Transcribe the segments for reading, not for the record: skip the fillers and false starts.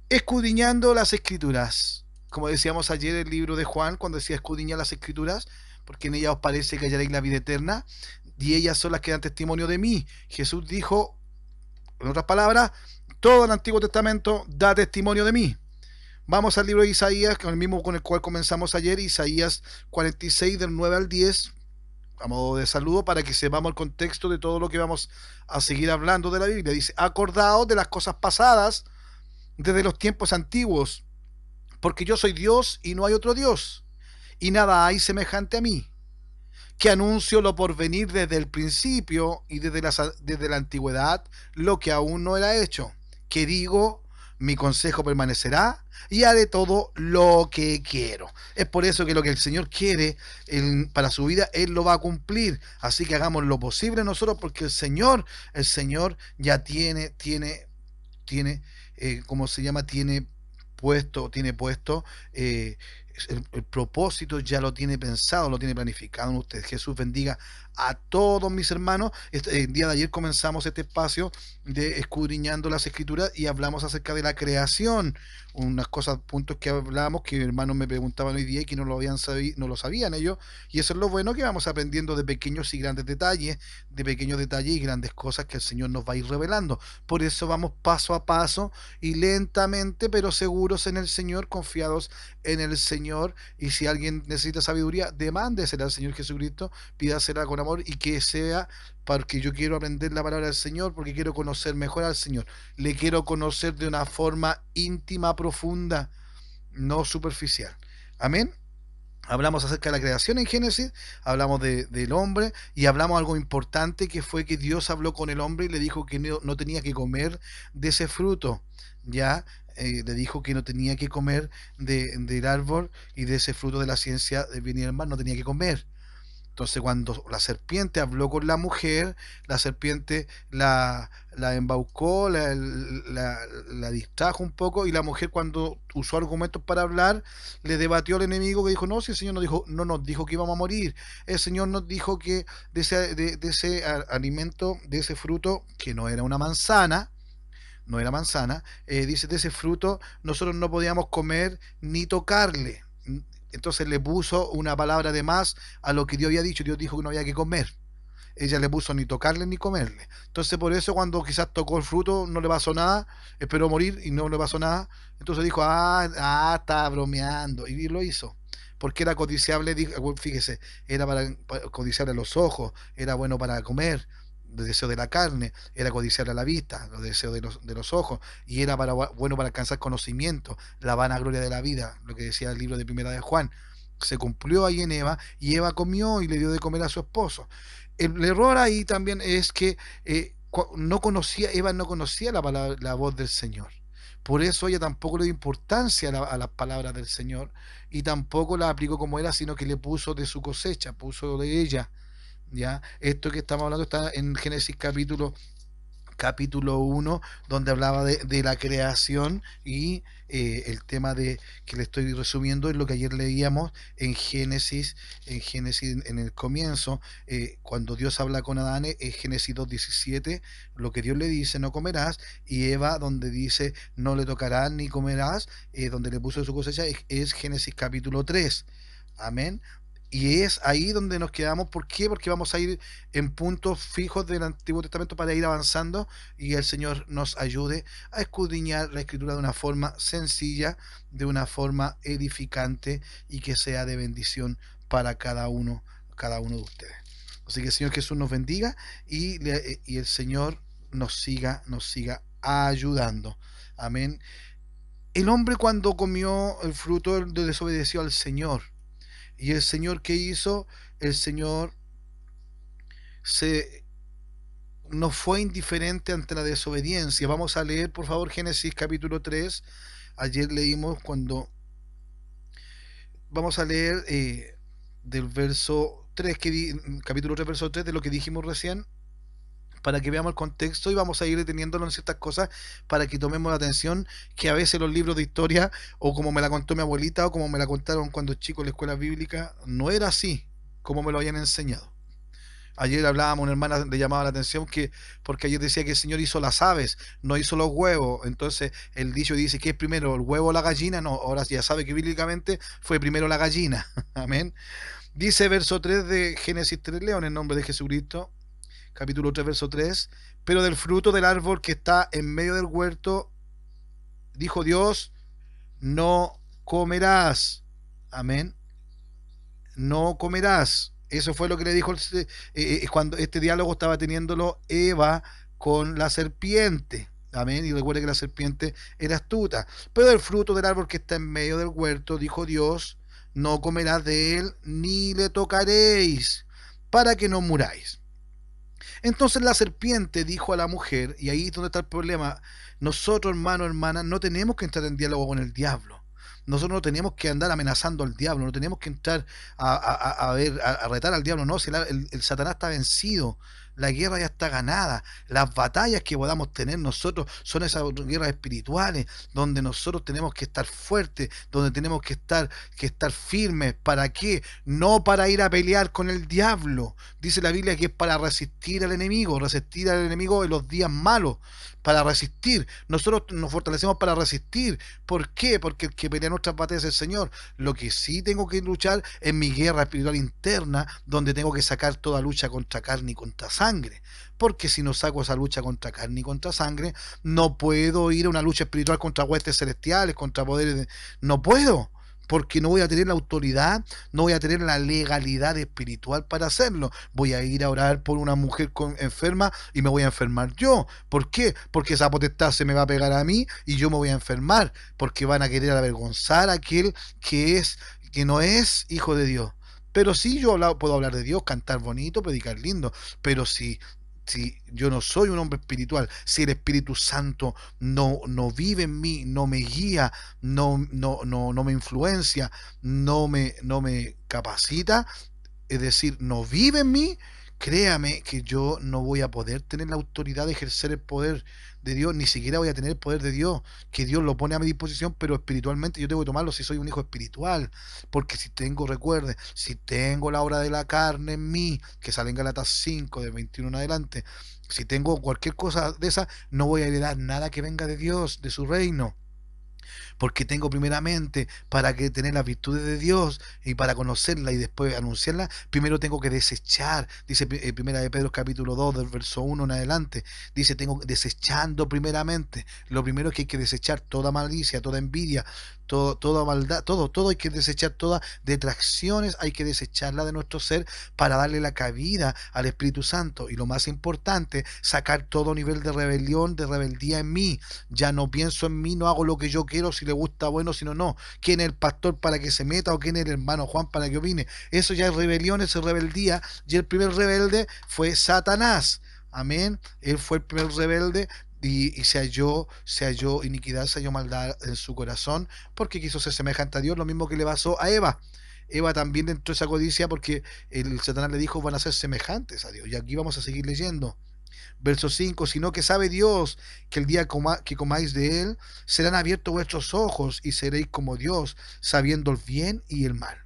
Escudriñando las escrituras. Como decíamos ayer el libro de Juan, cuando decía escudriñar las escrituras, porque en ellas os parece que hallaréis la vida eterna, y ellas son las que dan testimonio de mí. Jesús dijo, en otras palabras, todo el Antiguo Testamento da testimonio de mí. Vamos al libro de Isaías, con el mismo con el cual comenzamos ayer, Isaías 46, del 9 al 10, a modo de saludo, para que sepamos el contexto de todo lo que vamos a seguir hablando de la Biblia. Dice, acordaos de las cosas pasadas desde los tiempos antiguos, porque yo soy Dios y no hay otro Dios, y nada hay semejante a mí, que anuncio lo por venir desde el principio y desde la antigüedad, lo que aún no era hecho, que digo, mi consejo permanecerá y haré todo lo que quiero. Es por eso que lo que el Señor quiere para su vida, Él lo va a cumplir. Así que hagamos lo posible nosotros, porque el Señor ya tiene, ¿cómo se llama? Tiene puesto el propósito, ya lo tiene pensado, lo tiene planificado en usted. Jesús bendiga a todos mis hermanos. El día de ayer comenzamos este espacio de escudriñando las escrituras y hablamos acerca de la creación, unas cosas, puntos que hablábamos que hermanos me preguntaban hoy día y que no lo sabían ellos, y eso es lo bueno, que vamos aprendiendo de pequeños y grandes detalles, de pequeños detalles y grandes cosas que el Señor nos va a ir revelando. Por eso vamos paso a paso y lentamente pero seguros en el Señor, confiados en el Señor. Y si alguien necesita sabiduría, demándesela al Señor Jesucristo, pídasela con amor, y que sea porque yo quiero aprender la palabra del Señor, porque quiero conocer mejor al Señor. Le quiero conocer de una forma íntima, profunda, no superficial. Amén. Hablamos acerca de la creación en Génesis, hablamos del hombre, y hablamos algo importante, que fue que Dios habló con el hombre y le dijo que no tenía que comer de ese fruto. Ya le dijo que no tenía que comer del árbol y de ese fruto de la ciencia del bien y del mal, no tenía que comer. Entonces, cuando la serpiente habló con la mujer, la serpiente la embaucó, la distrajo un poco, y la mujer, cuando usó argumentos para hablar, le debatió al enemigo, que dijo, no, si el Señor no nos dijo que íbamos a morir, el Señor nos dijo que de ese alimento, de ese fruto, que no era manzana, dice, de ese fruto nosotros no podíamos comer ni tocarle. Entonces le puso una palabra de más a lo que Dios había dicho. Dios dijo que no había que comer. Ella le puso ni tocarle ni comerle. Entonces, por eso, cuando quizás tocó el fruto, no le pasó nada, esperó morir y no le pasó nada. Entonces dijo, está bromeando, y lo hizo. Porque era codiciable, fíjese, era para codiciarle los ojos, era bueno para comer, el deseo de la carne, era codiciar a la vista, los deseos de los ojos, y era bueno para alcanzar conocimiento, la vanagloria de la vida, lo que decía el libro de Primera de Juan. Se cumplió ahí en Eva, y Eva comió y le dio de comer a su esposo. El error ahí también es que Eva no conocía la voz del Señor. Por eso ella tampoco le dio importancia a las palabras del Señor, y tampoco la aplicó como era, sino que le puso de su cosecha, puso de ella. ¿Ya? Esto que estamos hablando está en Génesis capítulo 1, donde hablaba de la creación, y el tema que le estoy resumiendo es lo que ayer leíamos en Génesis, en el comienzo, cuando Dios habla con Adán, en Génesis 2:17, lo que Dios le dice, no comerás, y Eva, donde dice, no le tocarás ni comerás, donde le puso su cosecha, es Génesis capítulo 3. Amén. Y es ahí donde nos quedamos. ¿Por qué? Porque vamos a ir en puntos fijos del Antiguo Testamento para ir avanzando, y el Señor nos ayude a escudriñar la Escritura de una forma sencilla, de una forma edificante, y que sea de bendición para cada uno de ustedes. Así que el Señor Jesús nos bendiga, y el Señor nos siga ayudando. Amén. El hombre, cuando comió el fruto, desobedeció al Señor. ¿Y el Señor qué hizo? El Señor se no fue indiferente ante la desobediencia. Vamos a leer, por favor, Génesis capítulo 3. Ayer leímos vamos a leer del verso 3, capítulo 3, verso 3, de lo que dijimos recién, para que veamos el contexto, y vamos a ir deteniéndonos en ciertas cosas para que tomemos la atención, que a veces los libros de historia, o como me la contó mi abuelita, o como me la contaron cuando chico en la escuela bíblica, no era así como me lo habían enseñado. Ayer hablábamos, una hermana le llamaba la atención que, porque ayer decía que el Señor hizo las aves, no hizo los huevos. Entonces el dicho dice que es primero el huevo o la gallina. No, ahora ya sabe que bíblicamente fue primero la gallina. Amén. Dice verso 3 de Génesis 3, leo en el nombre de Jesucristo, capítulo 3, verso 3. Pero del fruto del árbol que está en medio del huerto, dijo Dios, no comerás. Amén. No comerás. Eso fue lo que le dijo cuando este diálogo estaba teniéndolo Eva con la serpiente. Amén. Y recuerde que la serpiente era astuta. Pero del fruto del árbol que está en medio del huerto, dijo Dios, no comerás de él, ni le tocaréis, para que no muráis. Entonces la serpiente dijo a la mujer, y ahí es donde está el problema, nosotros, hermanos, hermanas, no tenemos que entrar en diálogo con el diablo. Nosotros no tenemos que andar amenazando al diablo, no tenemos que entrar a retar al diablo, no, si el Satanás está vencido, la guerra ya está ganada, las batallas que podamos tener nosotros son esas guerras espirituales, donde nosotros tenemos que estar fuertes, donde tenemos que estar firmes. ¿Para qué? No para ir a pelear con el diablo. Dice la Biblia que es para resistir al enemigo en los días malos, para resistir. Nosotros nos fortalecemos para resistir. ¿Por qué? Porque el que pelea nuestras batallas es el Señor. Lo que sí tengo que luchar es mi guerra espiritual interna, donde tengo que sacar toda lucha contra carne y contra sangre. Porque si no saco esa lucha contra carne y contra sangre, no puedo ir a una lucha espiritual contra huestes celestiales, contra poderes de... No puedo, porque no voy a tener la autoridad, no voy a tener la legalidad espiritual para hacerlo. Voy a ir a orar por una mujer enferma y me voy a enfermar yo. ¿Por qué? Porque esa potestad se me va a pegar a mí y yo me voy a enfermar, porque van a querer avergonzar a aquel que no es hijo de Dios. Pero sí, puedo hablar de Dios, cantar bonito, predicar lindo, pero si yo no soy un hombre espiritual, si el Espíritu Santo no vive en mí, no me guía, no me influencia, no me capacita, es decir, no vive en mí, créame que yo no voy a poder tener la autoridad de ejercer el poder de Dios, ni siquiera voy a tener el poder de Dios, que Dios lo pone a mi disposición, pero espiritualmente yo tengo que tomarlo si soy un hijo espiritual, porque si tengo, recuerde, si tengo la obra de la carne en mí, que sale en Galatas 5, del 21 en adelante, si tengo cualquier cosa de esa, no voy a heredar nada que venga de Dios, de su reino, porque tengo primeramente para que tener las virtudes de Dios y para conocerla y después anunciarla, primero tengo que desechar, dice primera de Pedro capítulo 2 del verso 1 en adelante, dice tengo desechando primeramente, lo primero es que hay que desechar toda malicia, toda envidia, toda maldad, todo hay que desechar, todas detracciones hay que desecharla de nuestro ser para darle la cabida al Espíritu Santo, y lo más importante, sacar todo nivel de rebelión, de rebeldía en mí. Ya no pienso en mí, no hago lo que yo quiero, si le gusta bueno, si no, no. ¿Quién es el pastor para que se meta o quién es el hermano Juan para que opine? Eso ya es rebelión, eso es rebeldía, y el primer rebelde fue Satanás. Amén. Él fue el primer rebelde y se halló iniquidad, se halló maldad en su corazón, porque quiso ser semejante a Dios, lo mismo que le pasó a Eva. Eva también entró esa codicia porque el Satanás le dijo van a ser semejantes a Dios. Y aquí vamos a seguir leyendo. Verso 5, sino que sabe Dios que el día que comáis de él, serán abiertos vuestros ojos y seréis como Dios, sabiendo el bien y el mal.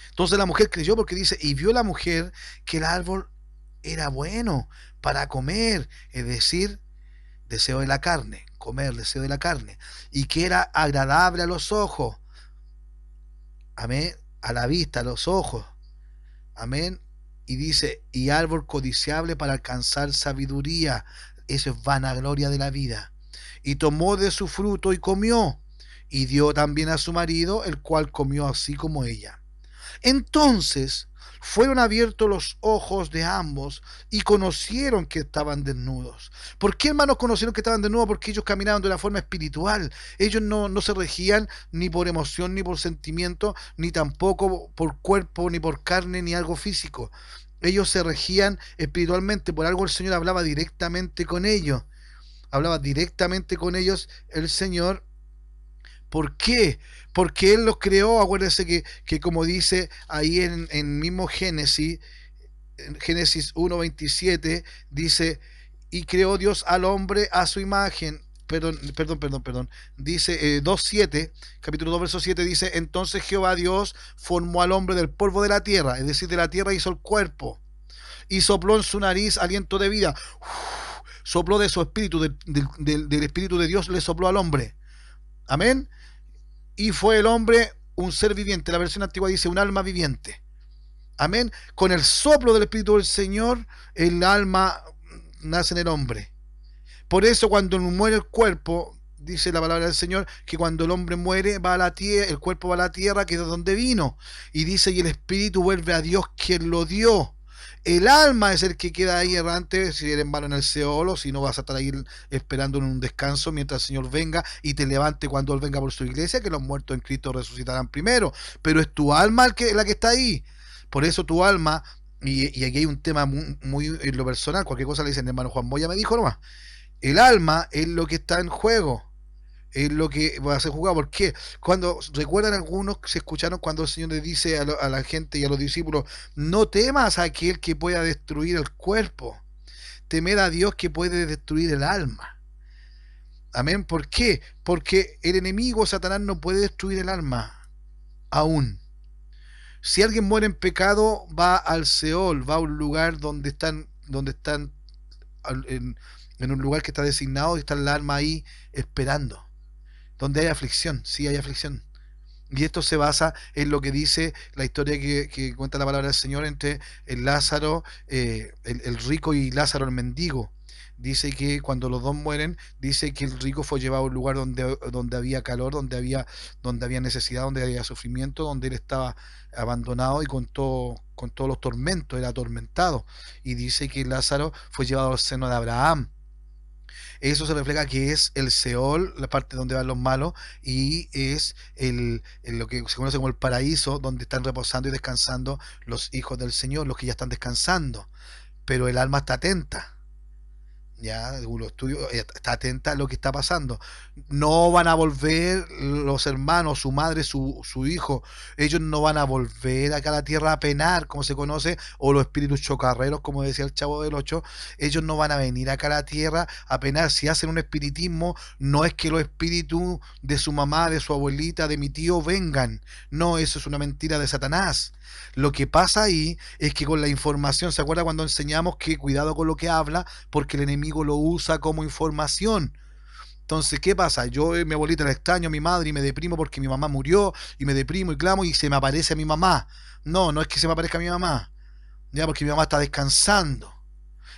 Entonces la mujer creyó porque dice, y vio la mujer que el árbol era bueno para comer, es decir, deseo de la carne, comer, deseo de la carne, y que era agradable a los ojos, amén, a la vista, a los ojos, amén, y dice, y árbol codiciable para alcanzar sabiduría, eso es vanagloria de la vida, y tomó de su fruto y comió, y dio también a su marido, el cual comió así como ella. Entonces fueron abiertos los ojos de ambos y conocieron que estaban desnudos. ¿Por qué, hermanos, conocieron que estaban desnudos? Porque ellos caminaban de una forma espiritual. Ellos no se regían ni por emoción, ni por sentimiento, ni tampoco por cuerpo, ni por carne, ni algo físico. Ellos se regían espiritualmente. Por algo el Señor hablaba directamente con ellos. Hablaba directamente con ellos el Señor. ¿Por qué? Porque Él los creó. Acuérdense que como dice ahí en mismo Génesis, en Génesis 1:27, dice, y creó Dios al hombre a su imagen. Perdón. Dice 2:7, capítulo 2, verso 7, dice, entonces Jehová Dios formó al hombre del polvo de la tierra, es decir, de la tierra hizo el cuerpo y sopló en su nariz aliento de vida. Sopló de su espíritu, del espíritu de Dios le sopló al hombre. Amén. Y fue el hombre un ser viviente. La versión antigua dice un alma viviente. Amén. Con el soplo del espíritu del Señor, el alma nace en el hombre. Por eso cuando muere el cuerpo, dice la palabra del Señor, que cuando el hombre muere va a la tierra, el cuerpo va a la tierra, que es de donde vino. Y dice, y el espíritu vuelve a Dios quien lo dio. El alma es el que queda ahí errante, si eres malo en el Seol, o si no vas a estar ahí esperando en un descanso mientras el Señor venga y te levante cuando Él venga por su iglesia, que los muertos en Cristo resucitarán primero. Pero es tu alma la que está ahí. Por eso tu alma, y aquí hay un tema muy en lo personal, cualquier cosa le dicen, hermano Juan Moya me dijo nomás, el alma es lo que está en juego, es lo que va a ser jugado. ¿Por qué? Cuando recuerdan algunos que se escucharon cuando el Señor le dice a la gente y a los discípulos, no temas a aquel que pueda destruir el cuerpo, temed a Dios que puede destruir el alma. Amén. ¿Por qué? Porque el enemigo Satanás no puede destruir el alma aún. Si alguien muere en pecado, va al Seol, va a un lugar donde están en un lugar que está designado y está el alma ahí esperando. Donde hay aflicción, sí hay aflicción. Y esto se basa en lo que dice la historia que cuenta la palabra del Señor entre el Lázaro, el rico y Lázaro el mendigo. Dice que cuando los dos mueren, dice que el rico fue llevado a un lugar donde había calor, donde había necesidad, donde había sufrimiento, donde él estaba abandonado y con todos los tormentos, era atormentado. Y dice que Lázaro fue llevado al seno de Abraham. Eso se refleja que es el Seol, la parte donde van los malos, y es lo que se conoce como el paraíso, donde están reposando y descansando los hijos del Señor, los que ya están descansando. Pero el alma está atenta. Ya, los estudios, está atenta a lo que está pasando. No van a volver los hermanos, su madre, su hijo, ellos no van a volver acá a la tierra a penar, como se conoce, o los espíritus chocarreros, como decía el Chavo del Ocho, ellos no van a venir acá a la tierra a penar. Si hacen un espiritismo, no es que los espíritus de su mamá, de su abuelita, de mi tío vengan. No, eso es una mentira de Satanás. Lo que pasa ahí es que con la información, ¿se acuerda cuando enseñamos que cuidado con lo que habla? Porque el enemigo lo usa como información. Entonces, ¿qué pasa? Yo, mi abuelita la extraño a mi madre y me deprimo porque mi mamá murió y me deprimo y clamo y se me aparece a mi mamá. No, no es que se me aparezca a mi mamá, ya porque mi mamá está descansando.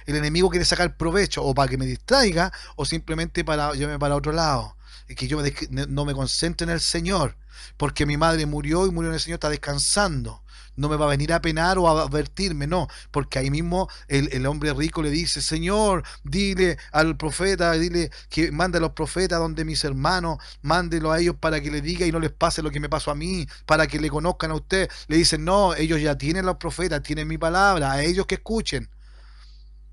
El enemigo quiere sacar provecho o para que me distraiga o simplemente para llevarme para otro lado. Y que yo no me concentre en el Señor, porque mi madre murió y murió en el Señor, está descansando. No me va a venir a penar o a advertirme, no, porque ahí mismo el hombre rico le dice, Señor, dile al profeta, dile que mande a los profetas donde mis hermanos, mándelo a ellos para que le diga y no les pase lo que me pasó a mí, para que le conozcan a usted. Le dicen, no, ellos ya tienen los profetas, tienen mi palabra, a ellos que escuchen.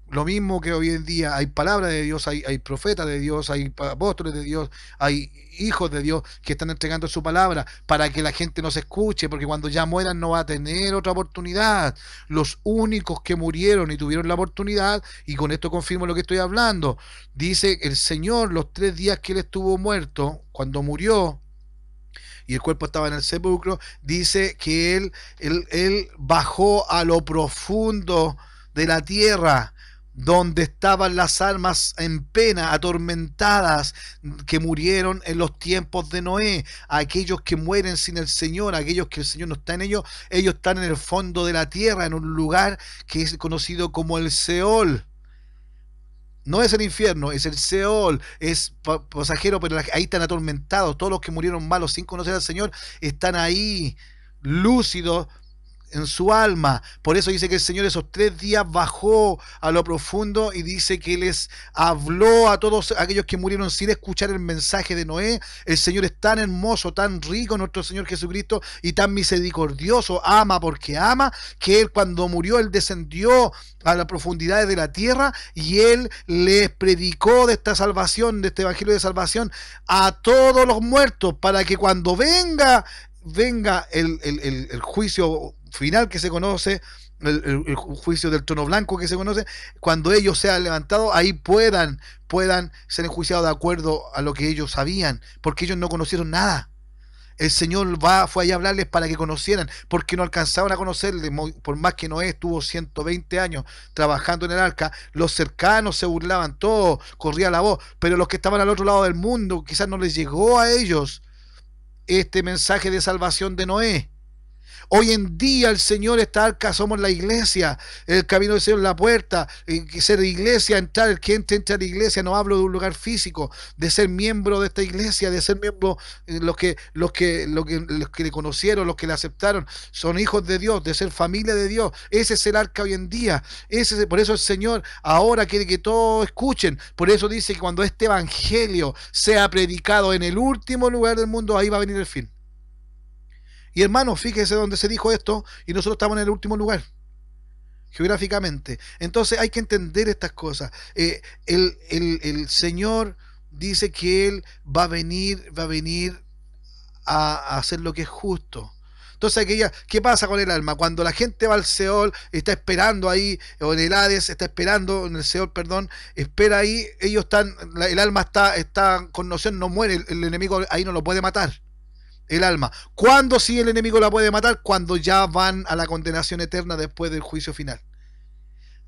Lo mismo que hoy en día hay palabra de Dios, hay profetas de Dios, hay apóstoles de Dios, hay hijos de Dios que están entregando su palabra para que la gente nos escuche, porque cuando ya mueran no va a tener otra oportunidad. Los únicos que murieron y tuvieron la oportunidad, y con esto confirmo lo que estoy hablando, dice el Señor, los 3 días que él estuvo muerto, cuando murió, y el cuerpo estaba en el sepulcro, dice que él bajó a lo profundo de la tierra, donde estaban las almas en pena, atormentadas, que murieron en los tiempos de Noé, aquellos que mueren sin el Señor, aquellos que el Señor no está en ellos están en el fondo de la tierra, en un lugar que es conocido como el Seol. No es el infierno, es el Seol, es pasajero, pero ahí están atormentados. Todos los que murieron malos sin conocer al Señor están ahí, lúcidos en su alma. Por eso dice que el Señor esos 3 días bajó a lo profundo y dice que les habló a todos aquellos que murieron sin escuchar el mensaje de Noé. El Señor es tan hermoso, tan rico, nuestro Señor Jesucristo, y tan misericordioso, ama porque ama, que Él cuando murió, Él descendió a las profundidades de la tierra y Él les predicó de esta salvación, de este evangelio de salvación a todos los muertos, para que cuando venga el juicio final que se conoce, el juicio del trono blanco que se conoce, cuando ellos sean levantados, ahí puedan ser enjuiciados de acuerdo a lo que ellos sabían, porque ellos no conocieron nada. El Señor fue allá a hablarles para que conocieran, porque no alcanzaban a conocerle. Por más que Noé estuvo 120 años trabajando en el arca, los cercanos se burlaban, todo corría la voz, pero los que estaban al otro lado del mundo, quizás no les llegó a ellos este mensaje de salvación de Noé. Hoy en día el Señor está acá, somos la iglesia, el camino del Señor, la puerta, ser iglesia, entrar, el que entra a la iglesia, no hablo de un lugar físico, de ser miembro de esta iglesia, de ser miembro, los que le conocieron, los que le aceptaron, son hijos de Dios, de ser familia de Dios. Ese es el arca hoy en día. Por eso el Señor ahora quiere que todos escuchen. Por eso dice que cuando este evangelio sea predicado en el último lugar del mundo, ahí va a venir el fin. Y hermanos, fíjese donde se dijo esto y nosotros estamos en el último lugar, geográficamente. Entonces hay que entender estas cosas. El Señor dice que Él va a venir a hacer lo que es justo. Entonces, ¿qué pasa con el alma? Cuando la gente va al Seol, está esperando ahí, o en el Hades, está esperando, en el Seol, perdón, espera ahí, el alma está con noción, no muere, el enemigo ahí no lo puede matar. El alma. ¿Cuándo sí el enemigo la puede matar? Cuando ya van a la condenación eterna después del juicio final.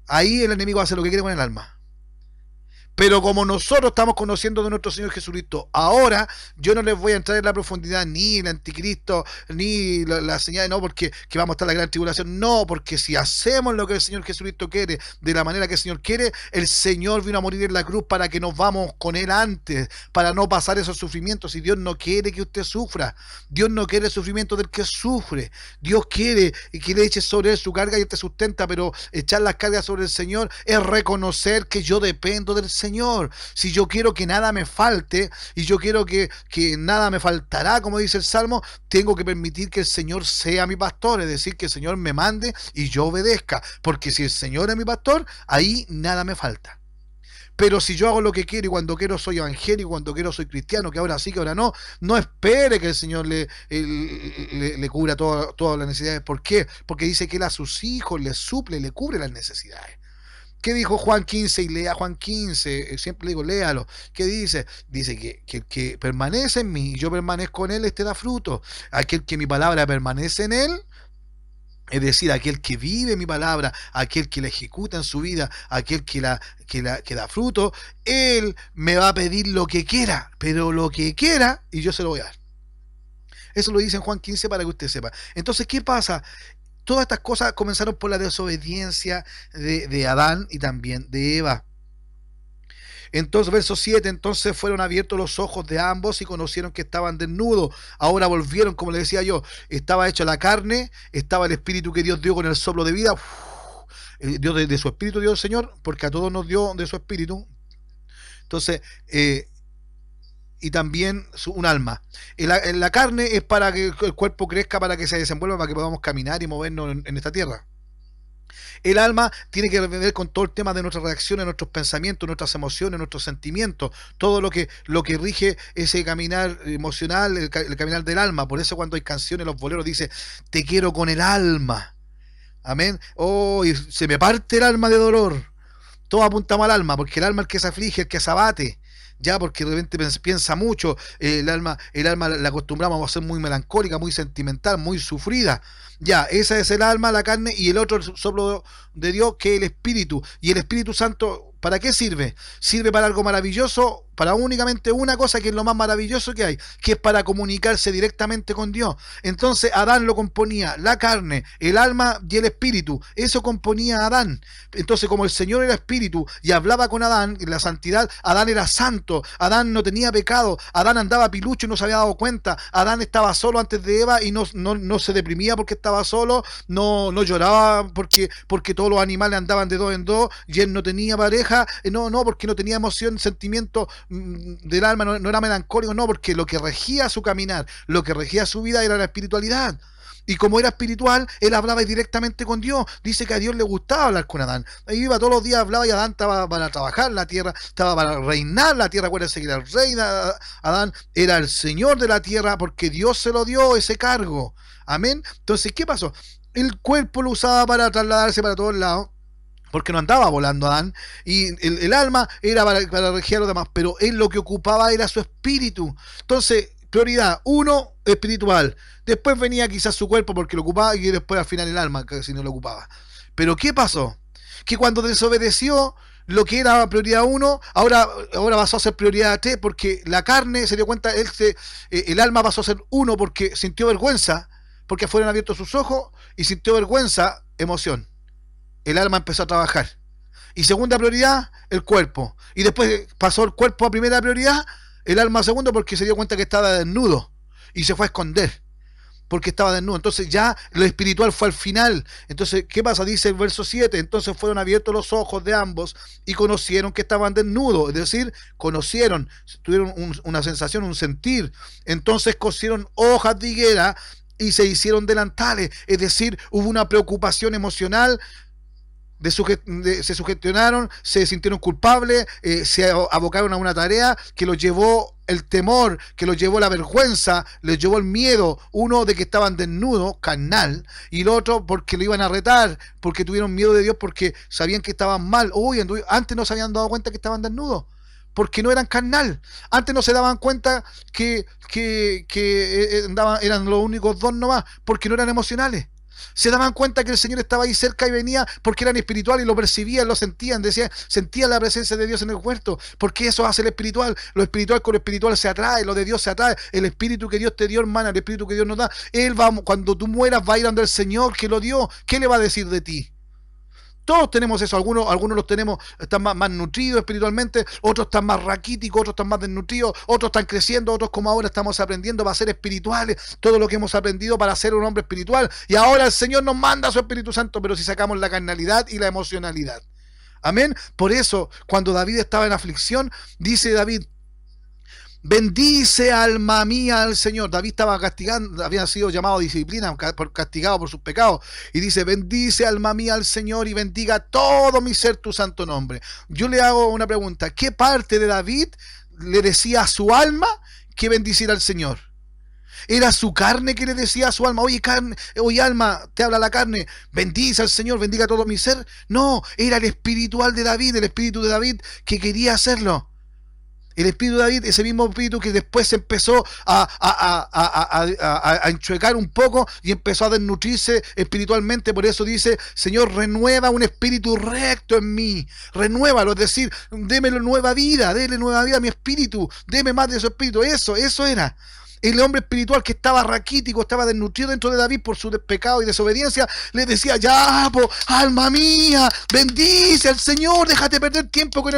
Ahí el enemigo hace lo que quiere con el alma. Pero como nosotros estamos conociendo de nuestro Señor Jesucristo, ahora yo no les voy a entrar en la profundidad ni el anticristo, ni la señal, no, porque que vamos a estar en la gran tribulación, no, porque si hacemos lo que el Señor Jesucristo quiere, de la manera que el Señor quiere, el Señor vino a morir en la cruz para que nos vamos con Él antes, para no pasar esos sufrimientos. Y Dios no quiere que usted sufra, Dios no quiere el sufrimiento del que sufre, Dios quiere que le eche sobre Él su carga y Él te sustenta, pero echar las cargas sobre el Señor es reconocer que yo dependo del Señor. Si yo quiero que nada me falte y yo quiero que nada me faltará, como dice el Salmo, tengo que permitir que el Señor sea mi pastor, es decir, que el Señor me mande y yo obedezca, porque si el Señor es mi pastor, ahí nada me falta. Pero si yo hago lo que quiero y cuando quiero soy evangélico, cuando quiero soy cristiano, que ahora sí, que ahora no, no espere que el Señor le cubra todas las necesidades. ¿Por qué? Porque dice que Él a sus hijos les suple, le cubre las necesidades. ¿Qué dijo Juan 15? Y lea Juan 15, siempre digo, léalo. ¿Qué dice? Dice que el que permanece en mí y yo permanezco en él, este da fruto. Aquel que mi palabra permanece en él, es decir, aquel que vive mi palabra, aquel que la ejecuta en su vida, aquel que da fruto, él me va a pedir lo que quiera, pero lo que quiera y yo se lo voy a dar. Eso lo dice en Juan 15 para que usted sepa. Entonces, ¿qué pasa? Todas estas cosas comenzaron por la desobediencia de Adán y también de Eva. Entonces, verso 7, entonces fueron abiertos los ojos de ambos y conocieron que estaban desnudos. Ahora volvieron, como le decía yo, estaba hecha la carne, estaba el espíritu que Dios dio con el soplo de vida. Dios de su espíritu dio el Señor, porque a todos nos dio de su espíritu. Entonces, y también un alma. La carne es para que el cuerpo crezca, para que se desenvuelva, para que podamos caminar y movernos en esta tierra. El alma tiene que ver con todo el tema de nuestras reacciones, nuestros pensamientos, nuestras emociones, nuestros sentimientos, todo lo que rige ese caminar emocional, el caminar del alma. Por eso cuando hay canciones, los boleros dice, te quiero con el alma. Amén. Oh, y se me parte el alma de dolor. Todo apuntamos al alma, porque el alma es el que se aflige, el que se abate. Ya, porque de repente piensa mucho, el alma la acostumbramos a ser muy melancólica, muy sentimental, muy sufrida. Ya, esa es el alma, la carne, y el otro el soplo de Dios, que es el Espíritu. Y el Espíritu Santo, ¿para qué sirve? Sirve para algo maravilloso, para únicamente una cosa que es lo más maravilloso que hay, que es para comunicarse directamente con Dios. Entonces Adán lo componía, la carne, el alma y el espíritu, eso componía a Adán. Entonces, como el Señor era espíritu y hablaba con Adán en la santidad, Adán era santo, Adán no tenía pecado, Adán andaba pilucho y no se había dado cuenta, Adán estaba solo antes de Eva y no se deprimía porque estaba solo, no lloraba porque todos los animales andaban de dos en dos y él no tenía pareja, porque no tenía emoción, sentimiento del alma, no era melancólico, no, porque lo que regía su caminar, lo que regía su vida era la espiritualidad. Y como era espiritual, él hablaba directamente con Dios. Dice que a Dios le gustaba hablar con Adán. Ahí iba todos los días, hablaba, y Adán estaba para trabajar la tierra, estaba para reinar la tierra. Acuérdense que era el rey Adán, era el señor de la tierra, porque Dios se lo dio ese cargo. Amén. Entonces, ¿qué pasó? El cuerpo lo usaba para trasladarse para todos lados, porque no andaba volando Adán, y el alma era para regir a los demás, pero él lo que ocupaba era su espíritu. Entonces, prioridad, uno, espiritual. Después venía quizás su cuerpo porque lo ocupaba y después al final el alma, que si no lo ocupaba. Pero ¿qué pasó? Que cuando desobedeció lo que era prioridad 1, ahora pasó a ser prioridad 3 porque la carne se dio cuenta, el alma pasó a ser 1 porque sintió vergüenza, porque fueron abiertos sus ojos y sintió vergüenza, emoción. El alma empezó a trabajar. Y segunda prioridad, el cuerpo. Y después pasó el cuerpo a primera prioridad, el alma a segundo porque se dio cuenta que estaba desnudo y se fue a esconder porque estaba desnudo. Entonces ya lo espiritual fue al final. Entonces, ¿qué pasa? Dice el verso 7, entonces fueron abiertos los ojos de ambos y conocieron que estaban desnudos, es decir, conocieron, tuvieron una sensación, un sentir. Entonces cosieron hojas de higuera y se hicieron delantales, es decir, hubo una preocupación emocional, se sugestionaron, se sintieron culpables, se abocaron a una tarea que los llevó el temor, que los llevó la vergüenza, les llevó el miedo, uno de que estaban desnudos, carnal, y el otro porque lo iban a retar, porque tuvieron miedo de Dios, porque sabían que estaban mal. Uy, antes no se habían dado cuenta que estaban desnudos, porque no eran carnal. Antes no se daban cuenta que eran los únicos dos nomás, porque no eran emocionales. Se daban cuenta que el Señor estaba ahí cerca y venía porque eran espirituales y lo percibían, lo sentían, sentían la presencia de Dios en el huerto, porque eso hace el espiritual. Lo espiritual con lo espiritual se atrae, lo de Dios se atrae. El espíritu que Dios te dio, hermana, el espíritu que Dios nos da, Él va, cuando tú mueras, va a ir ante el Señor que lo dio. ¿Qué le va a decir de ti? Todos tenemos eso, algunos los tenemos, están más nutridos espiritualmente, otros están más raquíticos, otros están más desnutridos, otros están creciendo, otros como ahora estamos aprendiendo para ser espirituales, todo lo que hemos aprendido para ser un hombre espiritual, y ahora el Señor nos manda a su Espíritu Santo, pero si sacamos la carnalidad y la emocionalidad. Amén. Por eso, cuando David estaba en aflicción, dice David: bendice alma mía al Señor. David estaba castigando, había sido llamado a disciplina, castigado por sus pecados. Y dice: bendice alma mía al Señor y bendiga todo mi ser tu santo nombre. Yo le hago una pregunta: ¿qué parte de David le decía a su alma que bendiciera al Señor? ¿Era su carne que le decía a su alma: oye carne, oye alma, te habla la carne, bendice al Señor, bendiga todo mi ser? No, era el espiritual de David, el espíritu de David que quería hacerlo. El espíritu de David, ese mismo espíritu que después se empezó a enchuecar un poco y empezó a desnutrirse espiritualmente. Por eso dice: Señor, renueva un espíritu recto en mí, renuévalo, es decir, démelo nueva vida, déle nueva vida a mi espíritu, déme más de su espíritu. Eso era. El hombre espiritual que estaba raquítico, estaba desnutrido dentro de David por su pecado y desobediencia, le decía: ya, alma mía, bendice al Señor, déjate perder tiempo con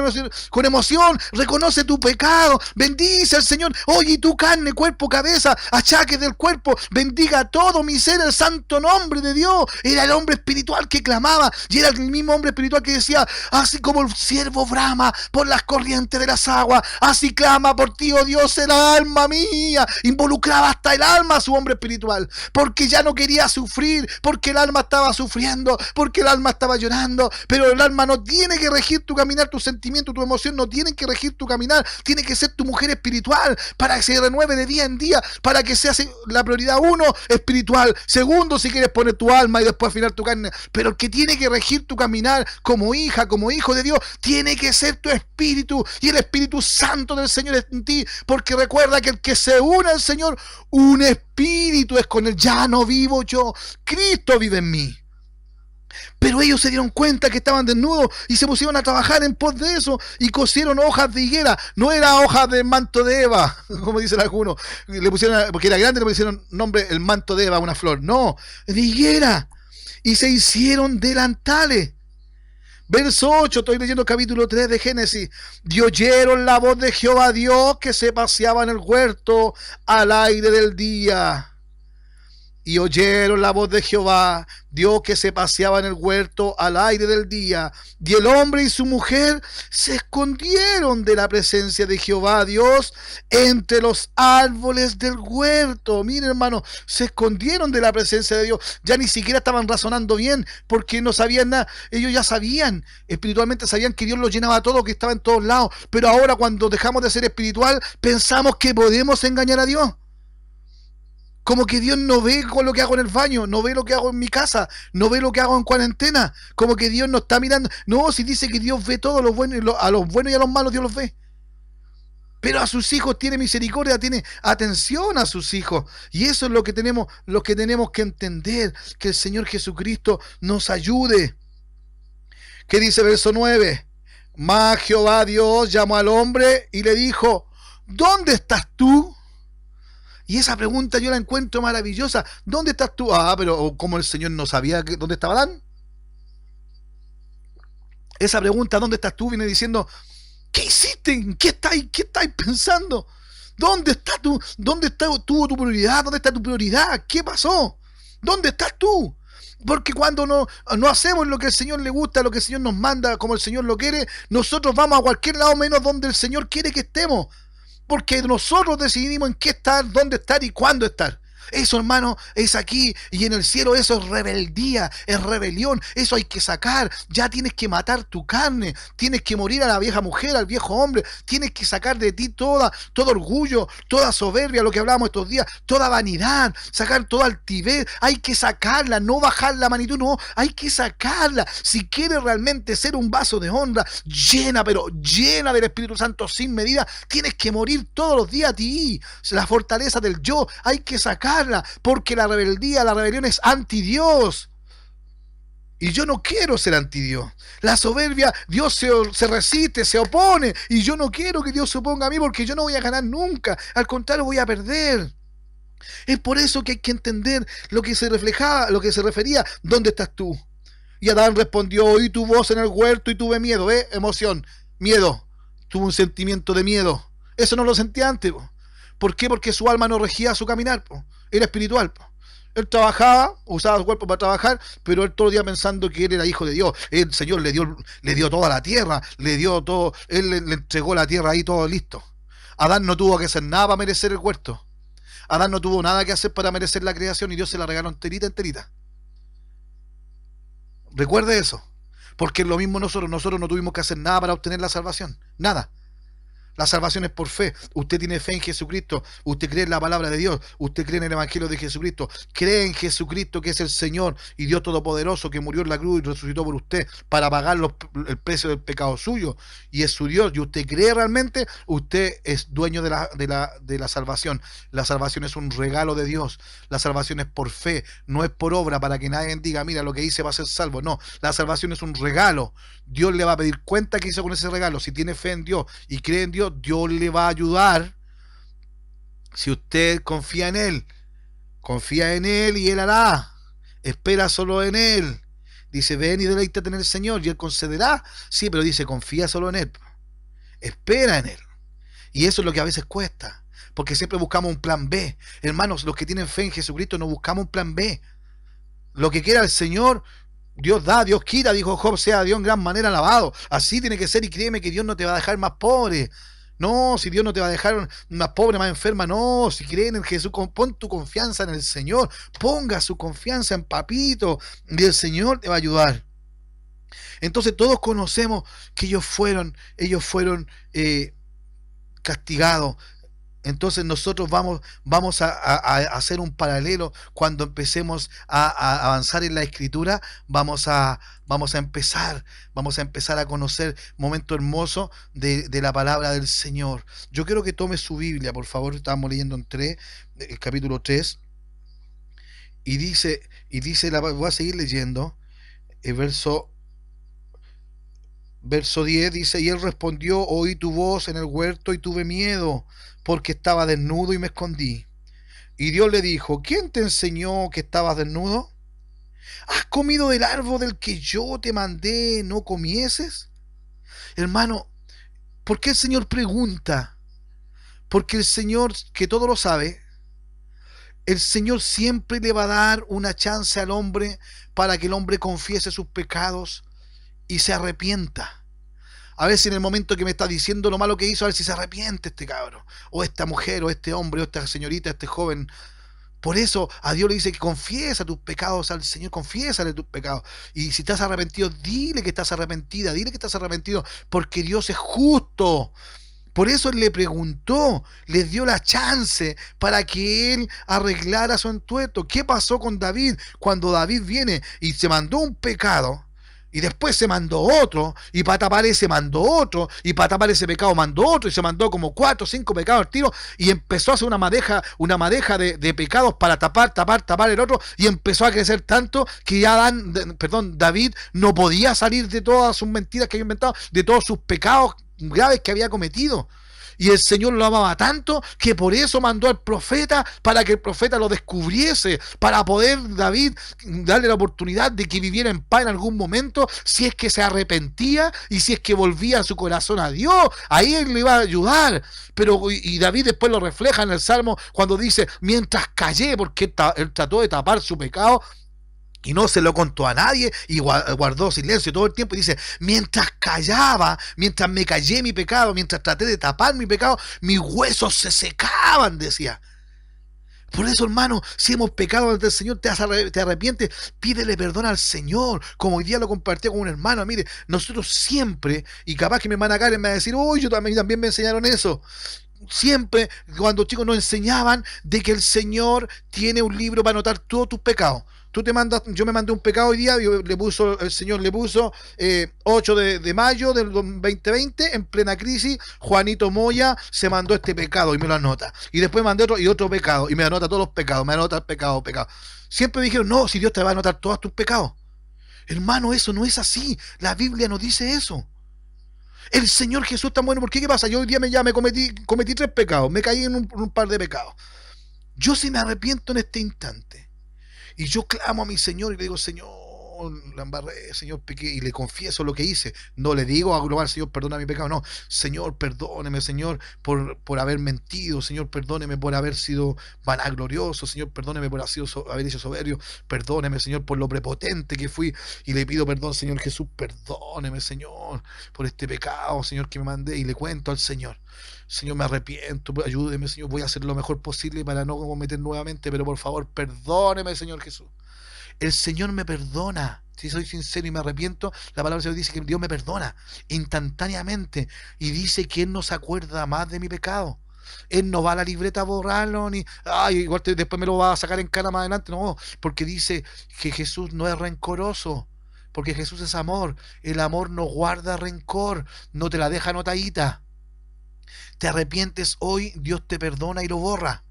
emoción, reconoce tu pecado, bendice al Señor, oye, tu carne, cuerpo, cabeza, achaques del cuerpo, bendiga todo mi ser el santo nombre de Dios. Era el hombre espiritual que clamaba, y era el mismo hombre espiritual que decía: así como el ciervo brama por las corrientes de las aguas, así clama por ti, oh Dios, el alma mía. Involucraba hasta el alma a su hombre espiritual, porque ya no quería sufrir, porque el alma estaba sufriendo, porque el alma estaba llorando. Pero el alma no tiene que regir tu caminar, tu sentimiento, tu emoción no tienen que regir tu caminar, tiene que ser tu mujer espiritual, para que se renueve de día en día, para que sea la prioridad 1, espiritual, segundo, si quieres poner tu alma y después afinar tu carne, pero el que tiene que regir tu caminar como hija, como hijo de Dios, tiene que ser tu espíritu, y el Espíritu Santo del Señor es en ti, porque recuerda que el que se une al Señor, un espíritu es con él. Ya no vivo yo, Cristo vive en mí. Pero ellos se dieron cuenta que estaban desnudos y se pusieron a trabajar en pos de eso y cosieron hojas de higuera. No era hojas del manto de Eva, como dicen algunos, le pusieron, porque era grande, le pusieron nombre el manto de Eva, una flor. No, de higuera. Y se hicieron delantales. Verso 8, estoy leyendo capítulo 3 de Génesis. Y oyeron la voz de Jehová Dios que se paseaba en el huerto al aire del día. Y oyeron la voz de Jehová, Dios que se paseaba en el huerto al aire del día. Y el hombre y su mujer se escondieron de la presencia de Jehová Dios entre los árboles del huerto. Miren, hermano, se escondieron de la presencia de Dios. Ya ni siquiera estaban razonando bien porque no sabían nada. Ellos ya sabían, espiritualmente sabían que Dios los llenaba todo, que estaba en todos lados. Pero ahora, cuando dejamos de ser espiritual, pensamos que podemos engañar a Dios. Como que Dios no ve con lo que hago en el baño, no ve lo que hago en mi casa, no ve lo que hago en cuarentena. Como que Dios no está mirando. No, si dice que Dios ve todo lo bueno, a los buenos y a los malos Dios los ve. pero a sus hijos tiene misericordia, tiene atención a sus hijos. Y eso es lo que tenemos que entender, que el Señor Jesucristo nos ayude. ¿Qué dice verso 9? Mas Jehová Dios llamó al hombre y le dijo, ¿dónde estás tú? Y esa pregunta yo la encuentro maravillosa. ¿Dónde estás tú? Ah, pero ¿cómo el Señor no sabía dónde estaba Adán? Esa pregunta, ¿dónde estás tú? Viene diciendo, ¿qué hiciste? ¿En qué estáis pensando? ¿Dónde estás tú? ¿Dónde tuvo tu prioridad? ¿Dónde está tu prioridad? ¿Qué pasó? ¿Dónde estás tú? Porque cuando no hacemos lo que el Señor le gusta, lo que el Señor nos manda, como el Señor lo quiere, nosotros vamos a cualquier lado menos donde el Señor quiere que estemos. Porque nosotros decidimos en qué estar, dónde estar y cuándo estar. Eso, hermano, es aquí y en el cielo. Eso es rebeldía, es rebelión. Eso hay que sacar. Ya tienes que matar tu carne. Tienes que morir a la vieja mujer, al viejo hombre. Tienes que sacar de ti todo orgullo, toda soberbia, lo que hablamos estos días, toda vanidad, sacar toda altivez. Hay que sacarla, no bajar la magnitud, no. Hay que sacarla. Si quieres realmente ser un vaso de honra, llena, pero llena del Espíritu Santo sin medida, tienes que morir todos los días a ti. La fortaleza del yo, hay que sacar. Porque la rebeldía, la rebelión es anti Dios. Y yo no quiero ser anti Dios. La soberbia, Dios se resiste, se opone. Y yo no quiero que Dios se oponga a mí porque yo no voy a ganar nunca. Al contrario, voy a perder. Es por eso que hay que entender lo que se reflejaba, lo que se refería. ¿Dónde estás tú? Y Adán respondió, oí tu voz en el huerto y tuve miedo. Emoción, miedo. Tuvo un sentimiento de miedo. Eso no lo sentía antes. ¿Por qué? Porque su alma no regía su caminar. Era espiritual. Él trabajaba, usaba su cuerpo para trabajar, pero él todo el día pensando que él era hijo de Dios. El Señor le dio toda la tierra, le dio todo, él le entregó la tierra ahí todo listo. Adán no tuvo que hacer nada para merecer el huerto. Adán no tuvo nada que hacer para merecer la creación y Dios se la regaló enterita, enterita. Recuerde eso, porque es lo mismo nosotros no tuvimos que hacer nada para obtener la salvación, nada. La salvación es por fe. Usted tiene fe en Jesucristo. Usted cree en la palabra de Dios. Usted cree en el Evangelio de Jesucristo. Cree en Jesucristo, que es el Señor y Dios Todopoderoso, que murió en la cruz y resucitó por usted para pagar el precio del pecado suyo. Y es su Dios. Y usted cree realmente, usted es dueño de la salvación. La salvación es un regalo de Dios. La salvación es por fe. No es por obra para que nadie diga, mira, lo que hice va a ser salvo. No, la salvación es un regalo. Dios le va a pedir cuenta qué hizo con ese regalo. Si tiene fe en Dios y cree en Dios, Dios le va a ayudar. Si usted confía en Él y Él hará. Espera solo en Él. Dice, ven y deleítate en el Señor y Él concederá. Sí, pero dice, confía solo en Él. Espera en Él. Y eso es lo que a veces cuesta, porque siempre buscamos un plan B. Hermanos, los que tienen fe en Jesucristo no buscamos un plan B. Lo que quiera el Señor, Dios da, Dios quita, dijo Job, sea Dios en gran manera alabado. Así tiene que ser y créeme que Dios no te va a dejar más pobre. No, si Dios no te va a dejar más pobre, más enferma, no, si creen en Jesús, pon tu confianza en el Señor, ponga su confianza en Papito y el Señor te va a ayudar. Entonces todos conocemos que ellos fueron castigados. Entonces nosotros vamos a hacer un paralelo cuando empecemos a avanzar en la escritura, vamos a empezar a conocer momentos hermosos de la palabra del Señor. Yo quiero que tome su Biblia, por favor. Estamos leyendo en el capítulo 3, y dice, voy a seguir leyendo, el verso 10 dice, y él respondió, oí tu voz en el huerto y tuve miedo, porque estaba desnudo y me escondí. Y Dios le dijo, ¿quién te enseñó que estabas desnudo? ¿Has comido del árbol del que yo te mandé no comieses? Hermano, ¿por qué el Señor pregunta? Porque el Señor, que todo lo sabe, el Señor siempre le va a dar una chance al hombre para que el hombre confiese sus pecados y se arrepienta. A ver si en el momento que me está diciendo lo malo que hizo, a ver si se arrepiente este cabro, o esta mujer, o este hombre, o esta señorita, este joven. Por eso a Dios le dice que confiesa tus pecados al Señor, confiésale tus pecados. Y si estás arrepentido, dile que estás arrepentida, dile que estás arrepentido, porque Dios es justo. Por eso Él le preguntó, le dio la chance para que Él arreglara su entuerto. ¿Qué pasó con David cuando David viene y se mandó un pecado? Y después se mandó otro, y para tapar ese mandó otro, y para tapar ese pecado mandó otro, y se mandó como 4 o 5 pecados al tiro, y empezó a hacer una madeja de pecados para tapar el otro, y empezó a crecer tanto que ya David no podía salir de todas sus mentiras que había inventado, de todos sus pecados graves que había cometido. Y el Señor lo amaba tanto que por eso mandó al profeta, para que el profeta lo descubriese, para poder David darle la oportunidad de que viviera en paz en algún momento, si es que se arrepentía y si es que volvía su corazón a Dios. Ahí él le iba a ayudar. Y David después lo refleja en el Salmo cuando dice, mientras callé, porque él trató de tapar su pecado y no se lo contó a nadie y guardó silencio todo el tiempo, y dice, mientras callaba, mientras me callé mi pecado, mientras traté de tapar mi pecado, mis huesos se secaban, decía. Por eso, hermano, si hemos pecado ante el Señor, te arrepientes, pídele perdón al Señor, como hoy día lo compartí con un hermano. Mire, nosotros siempre, y capaz que mi hermana Karen me va a decir, uy, yo también me enseñaron eso. Siempre, cuando chicos nos enseñaban de que el Señor tiene un libro para anotar todos tus pecados. Yo me mandé un pecado hoy día, el Señor le puso 8 de mayo del 2020, en plena crisis, Juanito Moya se mandó este pecado y me lo anota. Y después mandé otro pecado y me anota todos los pecados, me anota el pecado. Siempre me dijeron, no, si Dios te va a anotar todos tus pecados. Hermano, eso no es así. La Biblia no dice eso. El Señor Jesús tan bueno. ¿Por qué? ¿Qué pasa? Yo hoy día cometí 3 pecados. Me caí en un par de pecados. Yo sí me arrepiento en este instante. Y yo clamo a mi Señor y le digo, Señor, la embarré, Señor, pequé, y le confieso lo que hice. No le digo a global, Señor, perdona mi pecado. No, Señor, perdóneme, Señor, por haber mentido. Señor, perdóneme por haber sido vanaglorioso. Señor, perdóneme por haber hecho soberbio. Perdóneme, Señor, por lo prepotente que fui. Y le pido perdón, Señor Jesús, perdóneme, Señor, por este pecado, Señor, que me mandé. Y le cuento al Señor, Señor, me arrepiento, ayúdeme, Señor, voy a hacer lo mejor posible para no cometer nuevamente, pero por favor, perdóneme, Señor Jesús. El Señor me perdona. Si soy sincero y me arrepiento, la palabra del Señor dice que Dios me perdona instantáneamente, y dice que Él no se acuerda más de mi pecado. Él no va a la libreta a borrarlo, ni igual después me lo va a sacar en cara más adelante. No, porque dice que Jesús no es rencoroso, porque Jesús es amor. El amor no guarda rencor, no te la deja anotadita. Te arrepientes hoy, Dios te perdona y lo borra.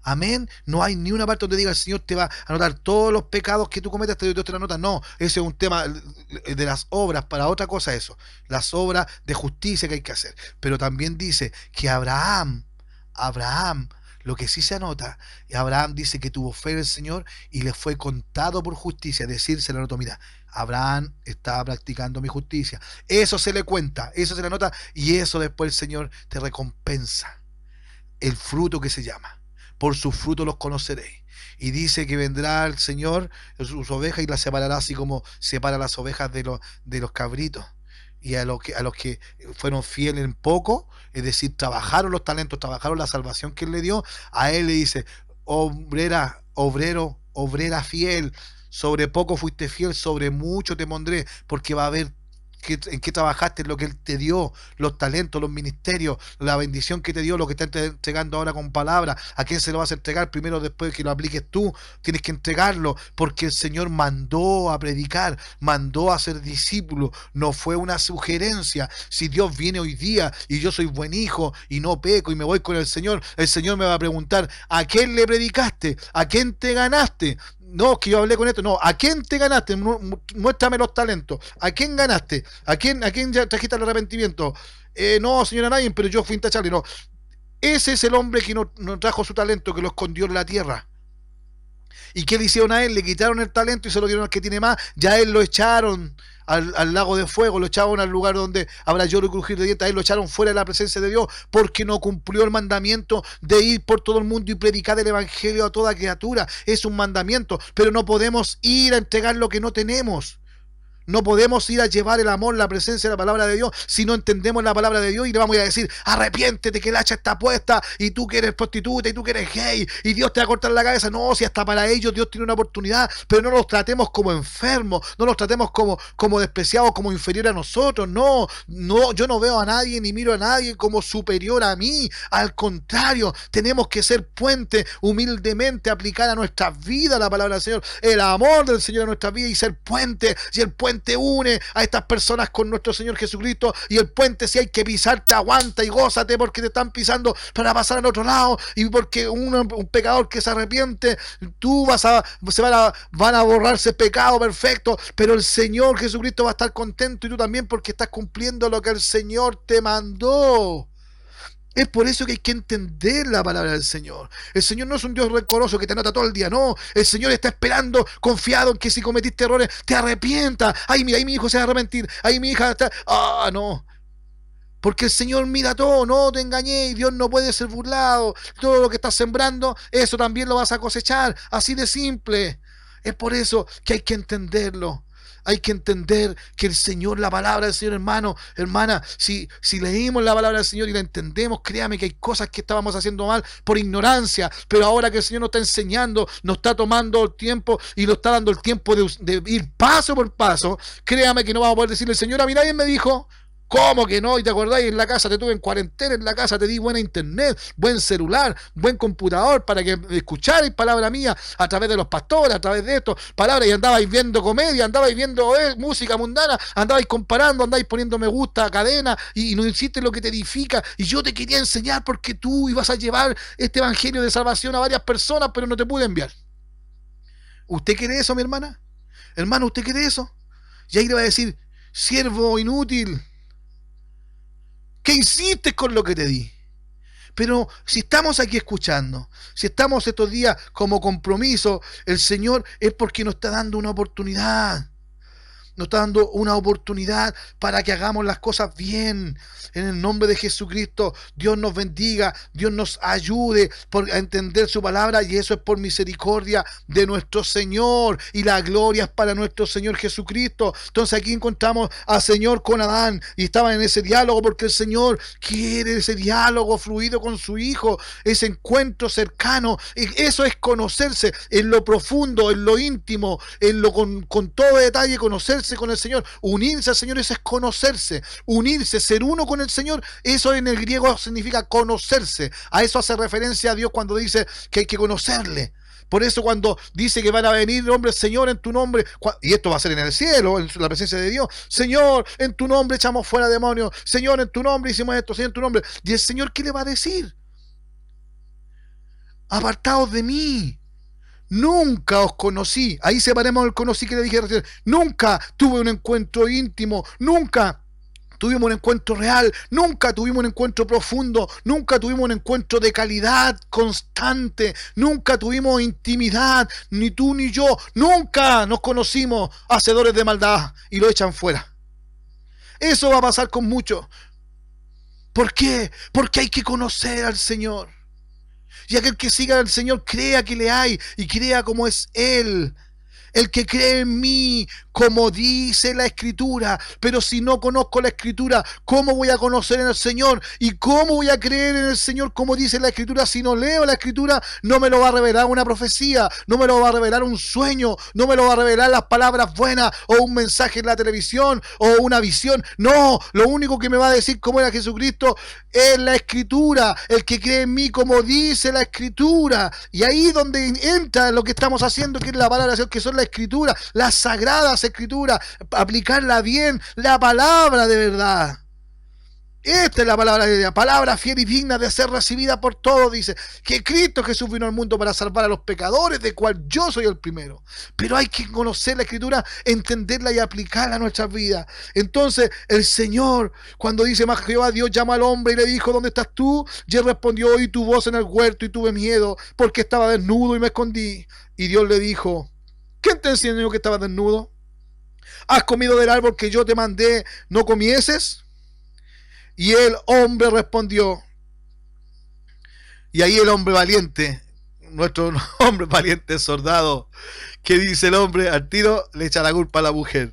Amén. No hay ni una parte donde diga el Señor te va a anotar todos los pecados que tú cometas, Dios te lo anota. No, ese es un tema de las obras, para otra cosa eso. Las obras de justicia que hay que hacer. Pero también dice que Abraham, lo que sí se anota, Abraham dice que tuvo fe en el Señor y le fue contado por justicia. Es decir, se le anotó, mira, Abraham estaba practicando mi justicia. Eso se le cuenta, eso se le anota, y eso después el Señor te recompensa. El fruto que se llama. Por sus frutos los conoceréis. Y dice que vendrá el Señor, sus ovejas, y las separará así como separa las ovejas de los cabritos. Y a los que fueron fieles en poco, es decir, trabajaron los talentos, trabajaron la salvación que Él le dio, a Él le dice, obrera fiel, sobre poco fuiste fiel, sobre mucho te pondré, porque va a haber en qué trabajaste, lo que Él te dio, los talentos, los ministerios, la bendición que te dio, lo que está entregando ahora con palabras. ¿A quién se lo vas a entregar? Primero, después que lo apliques tú, tienes que entregarlo, porque el Señor mandó a predicar, mandó a ser discípulo, no fue una sugerencia. Si Dios viene hoy día y yo soy buen hijo y no peco y me voy con el Señor me va a preguntar, ¿a quién le predicaste? ¿A quién te ganaste? No, que yo hablé con esto. No, ¿a quién te ganaste? Muéstrame los talentos. ¿A quién ganaste? ¿A quién ya trajiste el arrepentimiento? No, señora, nadie, pero yo fui intachable. No, ese es el hombre que no trajo su talento, que lo escondió en la tierra. ¿Y qué le hicieron a él? Le quitaron el talento y se lo dieron al que tiene más. Ya él lo echaron al lago de fuego, lo echaron al lugar donde habrá lloro y crujir de dientes. A él lo echaron fuera de la presencia de Dios, porque no cumplió el mandamiento de ir por todo el mundo y predicar el evangelio a toda criatura. Es un mandamiento, pero no podemos ir a entregar lo que no tenemos. No podemos ir a llevar el amor, la presencia de la palabra de Dios, si no entendemos la palabra de Dios y le vamos a decir, arrepiéntete que el hacha está puesta, y tú que eres prostituta, y tú que eres gay, y Dios te va a cortar la cabeza. No, si hasta para ellos Dios tiene una oportunidad, pero no los tratemos como enfermos, no los tratemos como despreciados, como inferiores a nosotros. No, yo no veo a nadie ni miro a nadie como superior a mí. Al contrario, tenemos que ser puente, humildemente aplicar a nuestras vidas la palabra del Señor, el amor del Señor a nuestras vidas, y ser puente, y el puente puente une a estas personas con nuestro Señor Jesucristo, y el puente, si hay que pisarte, aguanta y gózate, porque te están pisando para pasar al otro lado, y porque un pecador que se arrepiente, van a borrarse pecado perfecto, pero el Señor Jesucristo va a estar contento y tú también, porque estás cumpliendo lo que el Señor te mandó. Es por eso que hay que entender la palabra del Señor. El Señor no es un Dios rencoroso que te nota todo el día, no. El Señor está esperando, confiado en que si cometiste errores, te arrepientas. Ay, mira, ahí mi hijo se va a arrepentir. Ahí mi hija está... no. Porque el Señor mira todo, no te engañé, y Dios no puede ser burlado. Todo lo que estás sembrando, eso también lo vas a cosechar. Así de simple. Es por eso que hay que entenderlo. Hay que entender que el Señor, la palabra del Señor, hermano, hermana, si leímos la palabra del Señor y la entendemos, créame que hay cosas que estábamos haciendo mal por ignorancia, pero ahora que el Señor nos está enseñando, nos está tomando el tiempo y nos está dando el tiempo de ir paso por paso, créame que no vamos a poder decirle, Señor, a mí nadie me dijo. ¿Cómo que no? ¿Y te acordáis? En la casa te tuve en cuarentena, en la casa te di buena internet, buen celular, buen computador para que escucharais palabra mía a través de los pastores, a través de esto, palabras, y andabais viendo comedia, andabais viendo música mundana, andabais comparando, andabais poniendo me gusta a cadena y no hiciste lo que te edifica. Y yo te quería enseñar porque tú ibas a llevar este evangelio de salvación a varias personas, pero no te pude enviar. ¿Usted quiere eso, mi hermana? Hermano, ¿usted quiere eso? Y ahí le va a decir, siervo inútil, ¿qué hiciste con lo que te di? Pero si estamos aquí escuchando, si estamos estos días como compromiso, el Señor es porque nos está dando una oportunidad. Nos está dando una oportunidad para que hagamos las cosas bien. En el nombre de Jesucristo, Dios nos bendiga, Dios nos ayude a entender su palabra, y eso es por misericordia de nuestro Señor, y la gloria es para nuestro Señor Jesucristo. Entonces aquí encontramos al Señor con Adán, y estaban en ese diálogo porque el Señor quiere ese diálogo fluido con su Hijo, ese encuentro cercano. Eso es conocerse en lo profundo, en lo íntimo, en lo con todo detalle, conocerse con el Señor, unirse al Señor. Eso es conocerse, unirse, ser uno con el Señor. Eso en el griego significa conocerse. A eso hace referencia a Dios cuando dice que hay que conocerle. Por eso cuando dice que van a venir hombres, Señor, en tu nombre, y esto va a ser en el cielo, en la presencia de Dios, Señor, en tu nombre echamos fuera demonios, Señor, en tu nombre hicimos esto, Señor, en tu nombre. Y el Señor, ¿qué le va a decir? Apartaos de mí, nunca os conocí. Ahí separemos el conocí que le dije recién. Nunca tuve un encuentro íntimo, nunca tuvimos un encuentro real, nunca tuvimos un encuentro profundo, nunca tuvimos un encuentro de calidad constante, nunca tuvimos intimidad, ni tú ni yo, nunca nos conocimos, hacedores de maldad, y lo echan fuera. Eso va a pasar con muchos. ¿Por qué? Porque hay que conocer al Señor. Y aquel que siga al Señor crea que le hay y crea como es Él. El que cree en mí, como dice la Escritura. Pero si no conozco la Escritura, ¿cómo voy a conocer en el Señor? ¿Y cómo voy a creer en el Señor como dice la Escritura? Si no leo la Escritura, no me lo va a revelar una profecía, no me lo va a revelar un sueño, no me lo va a revelar las palabras buenas o un mensaje en la televisión o una visión. No, lo único que me va a decir cómo era Jesucristo es la Escritura. El que cree en mí, como dice la Escritura. Y ahí donde entra lo que estamos haciendo, que es la palabra de Dios, que son la Escritura, las sagradas Escrituras, aplicarla bien, la palabra de verdad. Esta es la palabra de Dios, palabra fiel y digna de ser recibida por todos. Dice que Cristo Jesús vino al mundo para salvar a los pecadores, de cual yo soy el primero. Pero hay que conocer la Escritura, entenderla y aplicarla a nuestras vidas. Entonces el Señor, cuando dice más Jehová, Dios llama al hombre y le dijo, ¿dónde estás tú? Y él respondió, oí tu voz en el huerto y tuve miedo, porque estaba desnudo y me escondí. Y Dios le dijo, ¿quién te enseñó que estabas desnudo? ¿Has comido del árbol que yo te mandé, no comieses? Y el hombre respondió, y ahí el hombre valiente, nuestro hombre valiente soldado, que dice el hombre al tiro, le echa la culpa a la mujer.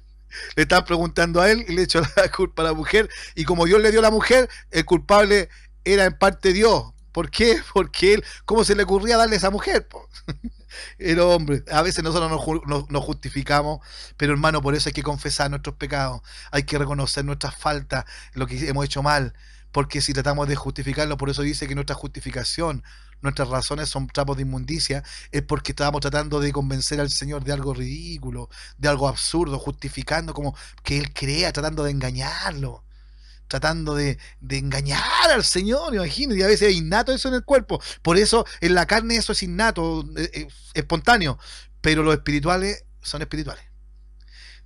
Le están preguntando a él y le echa la culpa a la mujer, y como Dios le dio a la mujer, el culpable era en parte Dios. ¿Por qué? Porque él, ¿cómo se le ocurría darle a esa mujer? El hombre, a veces nosotros nos justificamos, pero hermano, por eso hay que confesar nuestros pecados, hay que reconocer nuestras faltas, lo que hemos hecho mal, porque si tratamos de justificarlo, por eso dice que nuestra justificación nuestras razones son trapos de inmundicia, es porque estábamos tratando de convencer al Señor de algo ridículo, de algo absurdo, justificando como que Él crea, tratando de engañarlo, tratando de engañar al Señor, imagínate, y a veces es innato eso en el cuerpo. Por eso en la carne eso es innato, espontáneo, pero los espirituales son espirituales.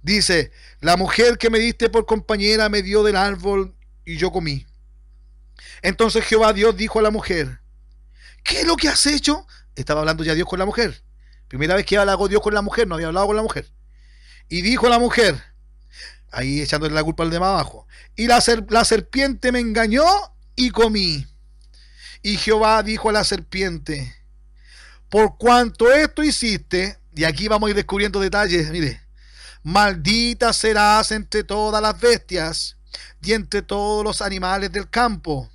Dice, la mujer que me diste por compañera me dio del árbol y yo comí. Entonces Jehová Dios dijo a la mujer, ¿qué es lo que has hecho? Estaba hablando ya Dios con la mujer. Primera vez que hablaba Dios con la mujer, no había hablado con la mujer. Y dijo a la mujer, ahí echándole la culpa al de más abajo, y la serpiente me engañó y comí. Y Jehová dijo a la serpiente, por cuanto esto hiciste, y aquí vamos a ir descubriendo detalles, mire, maldita serás entre todas las bestias y entre todos los animales del campo.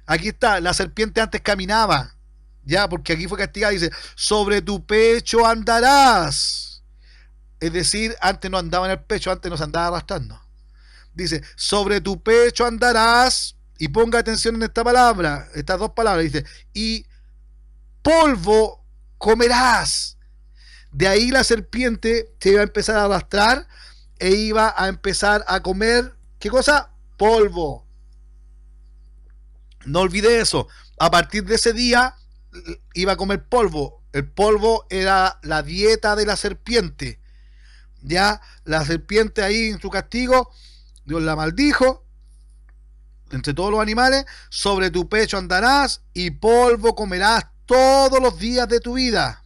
Aquí está, la serpiente antes caminaba, ya, porque aquí fue castigada, dice, sobre tu pecho andarás. Es decir, antes no andaba en el pecho, antes nos andaba arrastrando. Dice, sobre tu pecho andarás, y ponga atención en esta palabra, estas dos palabras, dice, y polvo comerás. De ahí la serpiente se iba a empezar a arrastrar e iba a empezar a comer, ¿qué cosa? Polvo. No olvide eso. A partir de ese día iba a comer polvo. El polvo era la dieta de la serpiente. Ya la serpiente ahí en su castigo, Dios la maldijo entre todos los animales. Sobre tu pecho andarás y polvo comerás todos los días de tu vida.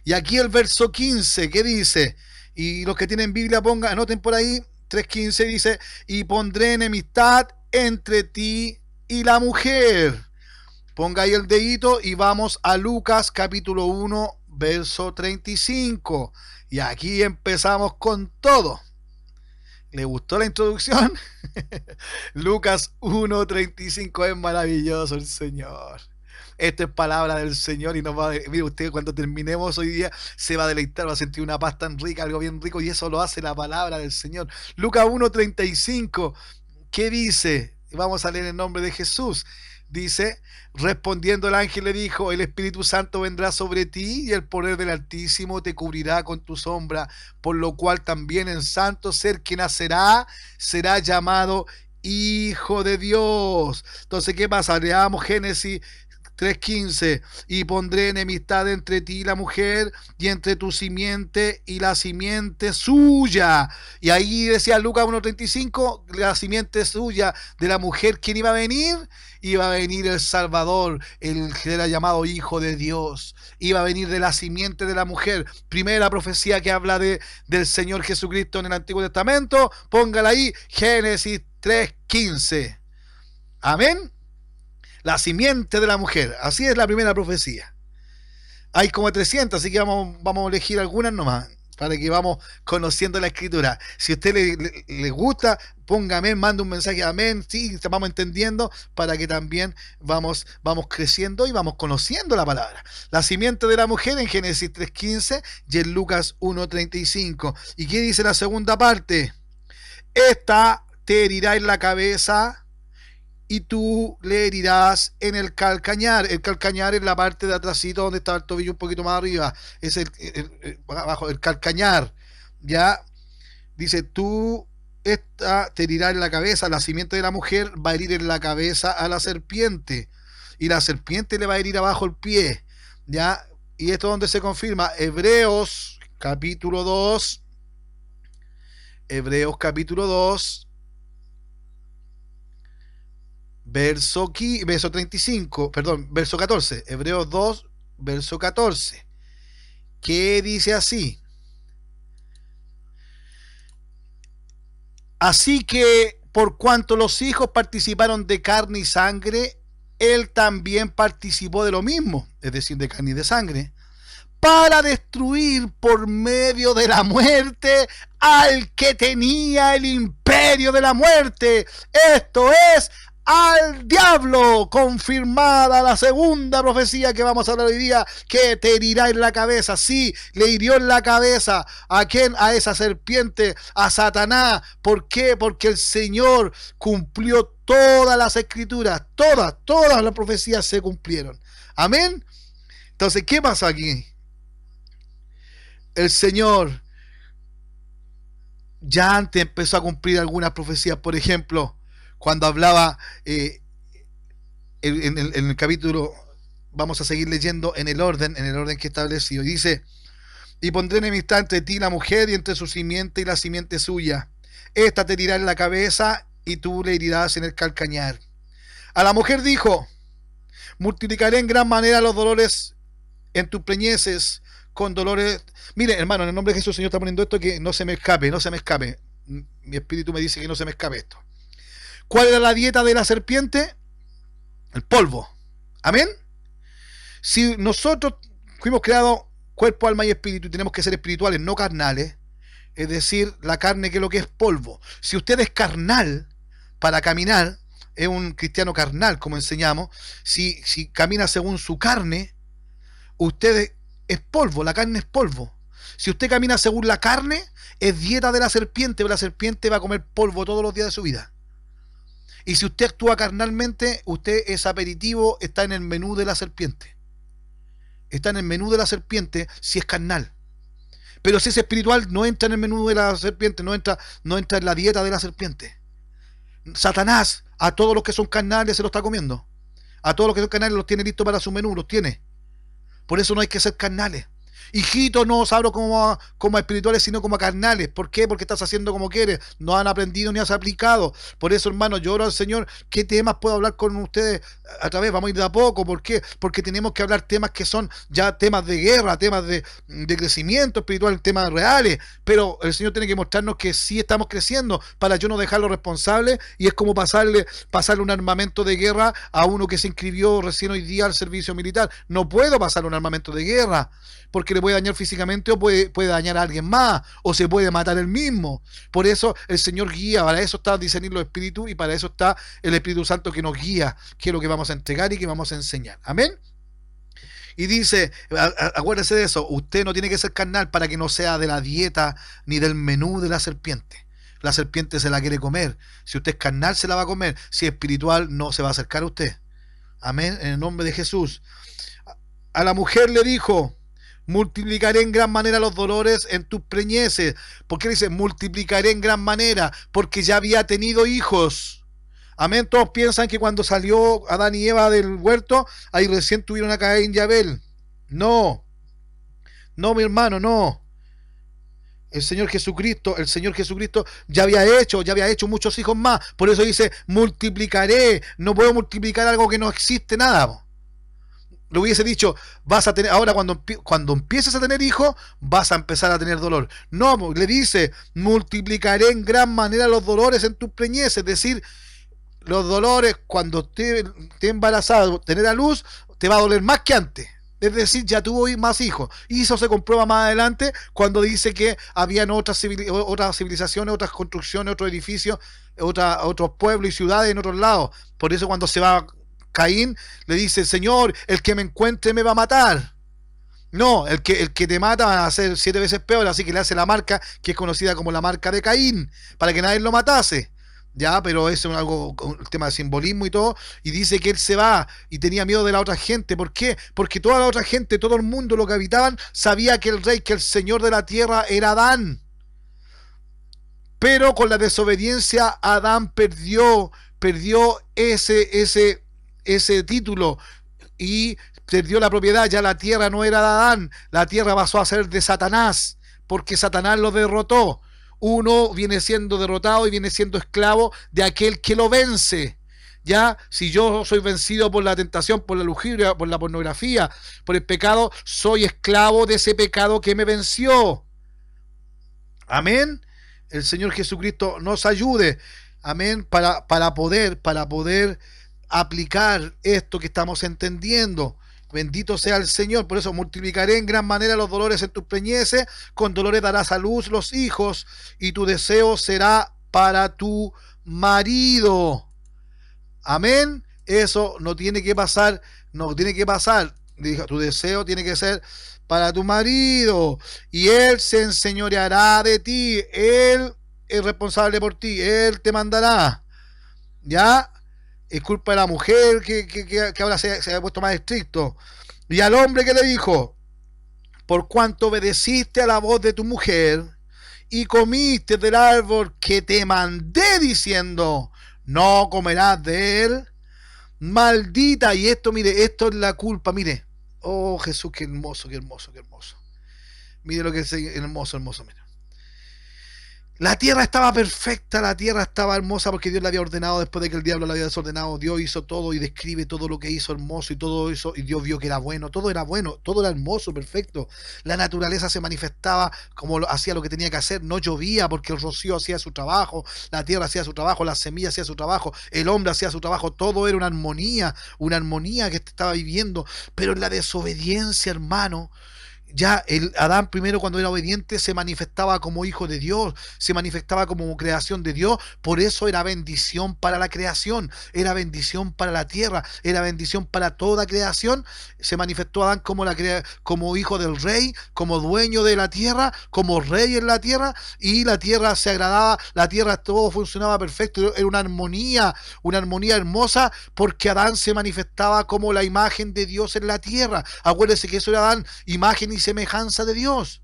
Y aquí el verso 15, ¿qué dice? Y los que tienen Biblia anoten por ahí, 3:15 dice, y pondré enemistad entre ti y la mujer. Ponga ahí el dedito y vamos a Lucas capítulo 1, verso 35. Y aquí empezamos con todo. ¿Le gustó la introducción? Lucas 1:35, es maravilloso el Señor. Esto es palabra del Señor y nos va a... Mire usted, cuando terminemos hoy día se va a deleitar, va a sentir una paz tan rica, algo bien rico, y eso lo hace la palabra del Señor. Lucas 1:35, ¿qué dice? Vamos a leer en nombre de Jesús. Dice, respondiendo el ángel le dijo, el Espíritu Santo vendrá sobre ti y el poder del Altísimo te cubrirá con tu sombra, por lo cual también el santo ser que nacerá será llamado Hijo de Dios. Entonces, ¿qué pasa? Leamos Génesis 3:15, y pondré enemistad entre ti y la mujer, y entre tu simiente y la simiente suya. Y ahí decía Lucas 1:35, la simiente suya de la mujer, ¿quién iba a venir? Iba a venir el Salvador, el que era llamado Hijo de Dios. Iba a venir de la simiente de la mujer. Primera profecía que habla del Señor Jesucristo en el Antiguo Testamento. Póngala ahí, Génesis 3:15. Amén. La simiente de la mujer. Así es la primera profecía. Hay como 300, así que vamos a elegir algunas nomás, para que vamos conociendo la escritura. Si a usted le gusta, ponga amén, manda un mensaje amén, sí, vamos entendiendo, para que también vamos creciendo y vamos conociendo la palabra. La simiente de la mujer en Génesis 3:15 y en Lucas 1:35. ¿Y qué dice la segunda parte? Esta te herirá en la cabeza y tú le herirás en el calcañar. El calcañar es la parte de atrásito donde está el tobillo un poquito más arriba. Es abajo, el calcañar. Ya dice, tú esta te herirá en la cabeza. La simiente de la mujer va a herir en la cabeza a la serpiente. Y la serpiente le va a herir abajo el pie. Ya. Y esto es donde se confirma. Hebreos capítulo 2. Hebreos capítulo 2. Verso 35, perdón, verso 14, Hebreos 2, verso 14, que dice así: así que por cuanto los hijos participaron de carne y sangre, él también participó de lo mismo, es decir, de carne y de sangre, para destruir por medio de la muerte al que tenía el imperio de la muerte, esto es, al diablo. Confirmada la segunda profecía que vamos a hablar hoy día, que te herirá en la cabeza. Sí, le hirió en la cabeza. ¿A quién? A esa serpiente, a Satanás. ¿Por qué? Porque el Señor cumplió todas las escrituras, todas las profecías se cumplieron. Amén. Entonces, ¿qué pasa aquí? El Señor ya antes empezó a cumplir algunas profecías. Por ejemplo, cuando hablaba en el capítulo, vamos a seguir leyendo en el orden que establecido. Y dice: y pondré enemistad entre ti y la mujer, y entre su simiente y la simiente suya. Esta te herirá en la cabeza, y tú le herirás en el calcañar. A la mujer dijo: multiplicaré en gran manera los dolores en tus preñeces, con dolores. Mire, hermano, en el nombre de Jesús, el Señor está poniendo esto, que no se me escape, no se me escape. Mi espíritu me dice que no se me escape esto. ¿Cuál era la dieta de la serpiente? El polvo. Amén. Si nosotros fuimos creados cuerpo, alma y espíritu, y tenemos que ser espirituales, no carnales, es decir, la carne, que es lo que es polvo. Si usted es carnal para caminar, es un cristiano carnal, como enseñamos. Si camina según su carne, usted es polvo, la carne es polvo. Si usted camina según la carne, es dieta de la serpiente, pero la serpiente va a comer polvo todos los días de su vida. Y si usted actúa carnalmente, usted es aperitivo, está en el menú de la serpiente. Está en el menú de la serpiente si es carnal. Pero si es espiritual, no entra en el menú de la serpiente, no entra en la dieta de la serpiente. Satanás, a todos los que son carnales se los está comiendo. A todos los que son carnales los tiene listos para su menú, los tiene. Por eso no hay que ser carnales. Hijitos, no os hablo como a espirituales, sino como a carnales. ¿Por qué? Porque estás haciendo como quieres. No han aprendido ni has aplicado. Por eso, hermano, yo oro al Señor. ¿Qué temas puedo hablar con ustedes a través? Vamos a ir de a poco. ¿Por qué? Porque tenemos que hablar temas que son ya temas de guerra, temas de crecimiento espiritual, temas reales. Pero el Señor tiene que mostrarnos que sí estamos creciendo, para yo no dejarlo responsable. Y es como pasarle un armamento de guerra a uno que se inscribió recién hoy día al servicio militar. No puedo pasarle un armamento de guerra, porque le puede dañar físicamente, o puede dañar a alguien más, o se puede matar él mismo. Por eso el Señor guía, para eso está discernir los espíritus, y para eso está el Espíritu Santo que nos guía, que es lo que vamos a entregar y que vamos a enseñar. Amén. Y dice, acuérdese de eso, usted no tiene que ser carnal para que no sea de la dieta ni del menú de la serpiente. La serpiente se la quiere comer. Si usted es carnal, se la va a comer. Si es espiritual, no se va a acercar a usted. Amén, en el nombre de Jesús. A la mujer le dijo: multiplicaré en gran manera los dolores en tus preñeces. ¿Por qué dice multiplicaré en gran manera? Porque ya había tenido hijos. Amén. Todos piensan que cuando salió Adán y Eva del huerto, ahí recién tuvieron a Caín y Abel. No, mi hermano, no. El Señor Jesucristo ya había hecho muchos hijos más. Por eso dice multiplicaré. No puedo multiplicar algo que no existe nada. Lo hubiese dicho, vas a tener, ahora cuando empieces a tener hijos, vas a empezar a tener dolor. No, le dice, multiplicaré en gran manera los dolores en tus preñeces. Es decir, los dolores cuando te embarazado, tener a luz, te va a doler más que antes. Es decir, ya tuvo más hijos. Y eso se comprueba más adelante cuando dice que habían otras civilizaciones, otras construcciones, otros edificios, otros pueblos y ciudades en otros lados. Por eso cuando se va Caín, le dice: Señor, el que me encuentre me va a matar. No, el que te mata va a ser 7 veces peor. Así que le hace la marca que es conocida como la marca de Caín, para que nadie lo matase. Ya, pero eso es algo, un tema de simbolismo y todo. Y dice que él se va y tenía miedo de la otra gente. ¿Por qué? Porque toda la otra gente, todo el mundo, lo que habitaban, sabía que el rey, que el señor de la tierra era Adán. Pero con la desobediencia, Adán perdió ese título y perdió la propiedad. Ya la tierra no era de Adán, la tierra pasó a ser de Satanás, porque Satanás lo derrotó. Uno viene siendo derrotado y viene siendo esclavo de aquel que lo vence. Ya, si yo soy vencido por la tentación, por la lujuria, por la pornografía, por el pecado, soy esclavo de ese pecado que me venció. Amén. El Señor Jesucristo nos ayude. Amén. Para poder aplicar esto que estamos entendiendo. Bendito sea el Señor. Por eso multiplicaré en gran manera los dolores en tus preñeces, con dolores darás a luz los hijos, y tu deseo será para tu marido. Amén. Eso no tiene que pasar, no tiene que pasar. Dijo, tu deseo tiene que ser para tu marido y él se enseñoreará de ti. Él es responsable por ti. Él te mandará. ¿Ya? Es culpa de la mujer que ahora se ha puesto más estricto. Y al hombre que le dijo, por cuanto obedeciste a la voz de tu mujer y comiste del árbol que te mandé diciendo, no comerás de él, maldita. Y esto, mire, esto es la culpa, mire. Oh Jesús, qué hermoso, qué hermoso, qué hermoso. Mire lo que es hermoso, hermoso, mire. La tierra estaba perfecta, la tierra estaba hermosa porque Dios la había ordenado después de que el diablo la había desordenado. Dios hizo todo y describe todo lo que hizo hermoso y todo eso, y Dios vio que era bueno, todo era hermoso, perfecto. La naturaleza se manifestaba como hacía lo que tenía que hacer, no llovía porque el rocío hacía su trabajo, la tierra hacía su trabajo, la semilla hacía su trabajo, el hombre hacía su trabajo, todo era una armonía que estaba viviendo, pero en la desobediencia, hermano, ya el Adán primero cuando era obediente se manifestaba como hijo de Dios, se manifestaba como creación de Dios, por eso era bendición para la creación, era bendición para la tierra, era bendición para toda creación. Se manifestó Adán como, como hijo del rey, como dueño de la tierra, como rey en la tierra, y la tierra se agradaba, la tierra todo funcionaba perfecto, era una armonía hermosa, porque Adán se manifestaba como la imagen de Dios en la tierra. Acuérdense que eso era Adán, imagen y semejanza de Dios.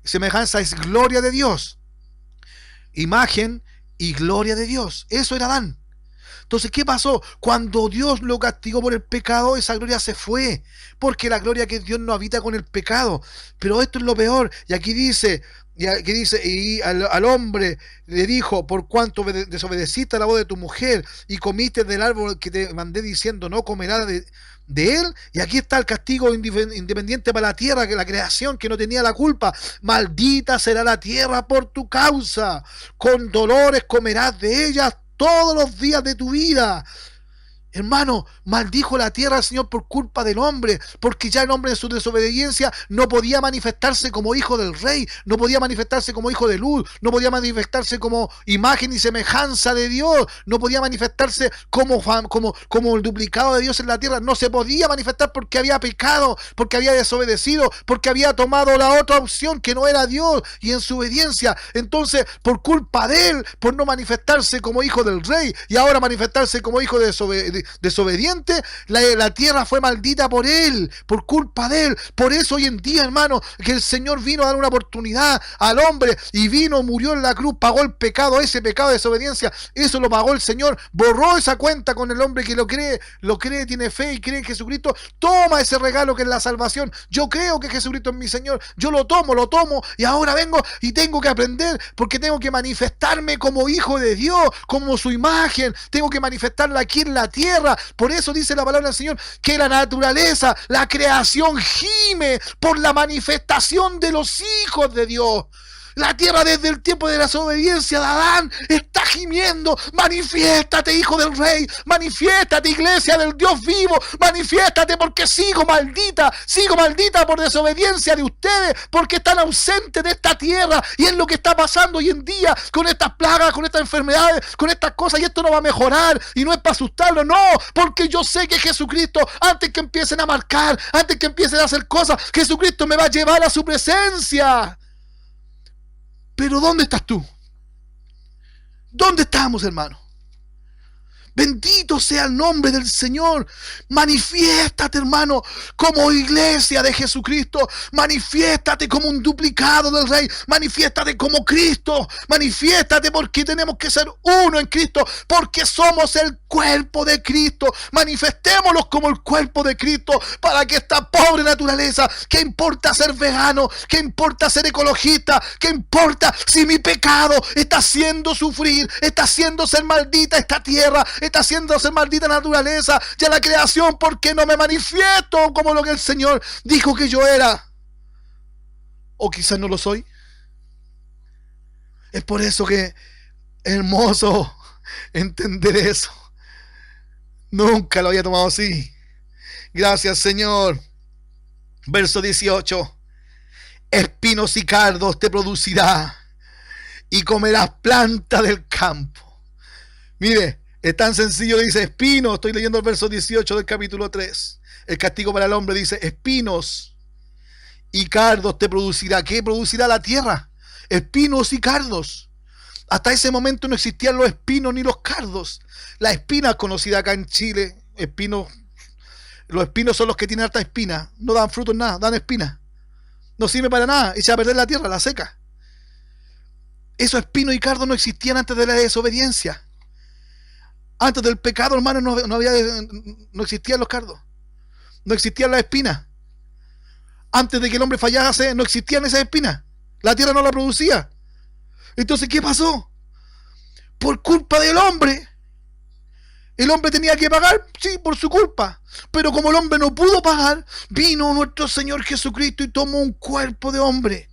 Semejanza es gloria de Dios. Imagen y gloria de Dios. Eso era Adán. Entonces, ¿qué pasó? Cuando Dios lo castigó por el pecado, esa gloria se fue. Porque la gloria que es Dios no habita con el pecado. Pero esto es lo peor. Y aquí dice, y al hombre le dijo, por cuanto desobedeciste a la voz de tu mujer y comiste del árbol que te mandé diciendo, no comerás de él. Y aquí está el castigo independiente para la tierra, que la creación que no tenía la culpa. Maldita será la tierra por tu causa. Con dolores comerás de ella todos los días de tu vida. Hermano, maldijo la tierra al Señor por culpa del hombre, porque ya el hombre en su desobediencia no podía manifestarse como hijo del rey, no podía manifestarse como hijo de luz, no podía manifestarse como imagen y semejanza de Dios, no podía manifestarse como el duplicado de Dios en la tierra, no se podía manifestar porque había pecado, porque había desobedecido, porque había tomado la otra opción que no era Dios y en su obediencia. Entonces, por culpa de él, por no manifestarse como hijo del rey y ahora manifestarse como hijo de desobediente, la tierra fue maldita por él, por culpa de él. Por eso hoy en día, hermano, que el Señor vino a dar una oportunidad al hombre y vino, murió en la cruz, pagó el pecado, ese pecado de desobediencia, eso lo pagó el Señor, borró esa cuenta con el hombre que lo cree, tiene fe y cree en Jesucristo, toma ese regalo que es la salvación. Yo creo que Jesucristo es mi Señor, yo lo tomo y ahora vengo y tengo que aprender, porque tengo que manifestarme como hijo de Dios, como su imagen, tengo que manifestarla aquí en la tierra. Por eso dice la palabra del Señor que la naturaleza, la creación gime por la manifestación de los hijos de Dios. La tierra desde el tiempo de la desobediencia de Adán está gimiendo. Manifiéstate, hijo del rey. Manifiéstate, iglesia del Dios vivo. Manifiéstate, porque sigo maldita por desobediencia de ustedes, porque están ausentes de esta tierra. Y es lo que está pasando hoy en día con estas plagas, con estas enfermedades, con estas cosas. Y esto no va a mejorar. Y no es para asustarlo, no. Porque yo sé que Jesucristo, antes que empiecen a marcar, antes que empiecen a hacer cosas, Jesucristo me va a llevar a su presencia. Pero ¿dónde estás tú? ¿Dónde estamos, hermano? Bendito sea el nombre del Señor. Manifiéstate, hermano, como iglesia de Jesucristo. Manifiéstate como un duplicado del Rey. Manifiéstate como Cristo. Manifiéstate, porque tenemos que ser uno en Cristo, porque somos el cuerpo de Cristo. Manifestémoslos como el cuerpo de Cristo, para que esta pobre naturaleza, ¿qué importa ser vegano? ¿Qué importa ser ecologista? ¿Qué importa si mi pecado está haciendo sufrir, está haciendo ser maldita esta tierra, está haciendo ser maldita naturaleza, ya la creación, porque no me manifiesto como lo que el Señor dijo que yo era? O quizás no lo soy. Es por eso que es hermoso entender eso. Nunca lo había tomado así. Gracias, Señor. Verso 18. Espinos y cardos te producirá, y comerás planta del campo. Mire, Es tan sencillo, dice espinos. Estoy leyendo el verso 18 del capítulo 3. El castigo para el hombre dice espinos y cardos te producirá. ¿Qué producirá la tierra? Espinos y cardos. Hasta ese momento no existían los espinos ni los cardos. La espina conocida acá en Chile, espinos, los espinos son los que tienen harta espina. No dan frutos nada, dan espinas. No sirve para nada, echa a perder la tierra, la seca. Esos espinos y cardos no existían antes de la desobediencia. Antes del pecado, hermano, no existían los cardos. No existían las espinas. Antes de que el hombre fallase, no existían esas espinas. La tierra no la producía. Entonces, ¿qué pasó? Por culpa del hombre. El hombre tenía que pagar, sí, por su culpa. Pero como el hombre no pudo pagar, vino nuestro Señor Jesucristo y tomó un cuerpo de hombre.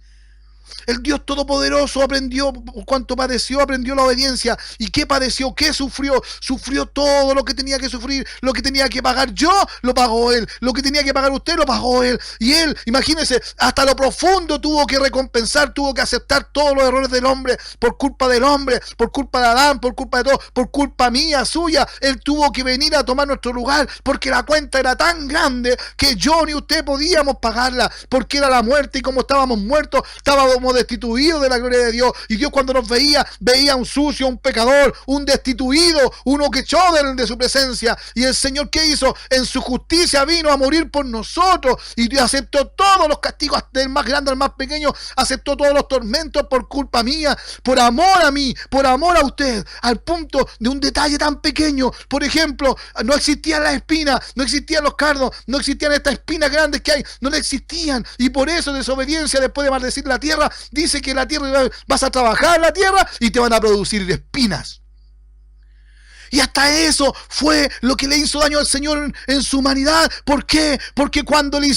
El Dios Todopoderoso aprendió, cuanto padeció, aprendió la obediencia. ¿Y qué padeció? ¿Qué sufrió? Sufrió todo lo que tenía que sufrir. Lo que tenía que pagar yo, lo pagó Él. Lo que tenía que pagar usted, lo pagó Él. Y Él, imagínense, hasta lo profundo tuvo que recompensar, tuvo que aceptar todos los errores del hombre, por culpa del hombre, por culpa de Adán, por culpa de todo, por culpa mía, suya. Él tuvo que venir a tomar nuestro lugar, porque la cuenta era tan grande que yo ni usted podíamos pagarla, porque era la muerte, y como estábamos muertos, estábamos destituidos de la gloria de Dios. Y Dios, cuando nos veía un sucio, un pecador, un destituido, uno que echó de su presencia. Y el Señor, ¿qué hizo? En su justicia vino a morir por nosotros, y Dios aceptó todos los castigos, del más grande al más pequeño. Aceptó todos los tormentos por culpa mía, por amor a mí, por amor a usted, al punto de un detalle tan pequeño. Por ejemplo, no existían las espinas, no existían los cardos, no existían estas espinas grandes que hay, no existían. Y por eso, desobediencia, después de maldecir la tierra, dice que la tierra, vas a trabajar en la tierra y te van a producir espinas. Y hasta eso fue lo que le hizo daño al Señor en su humanidad. ¿Por qué? Porque cuando le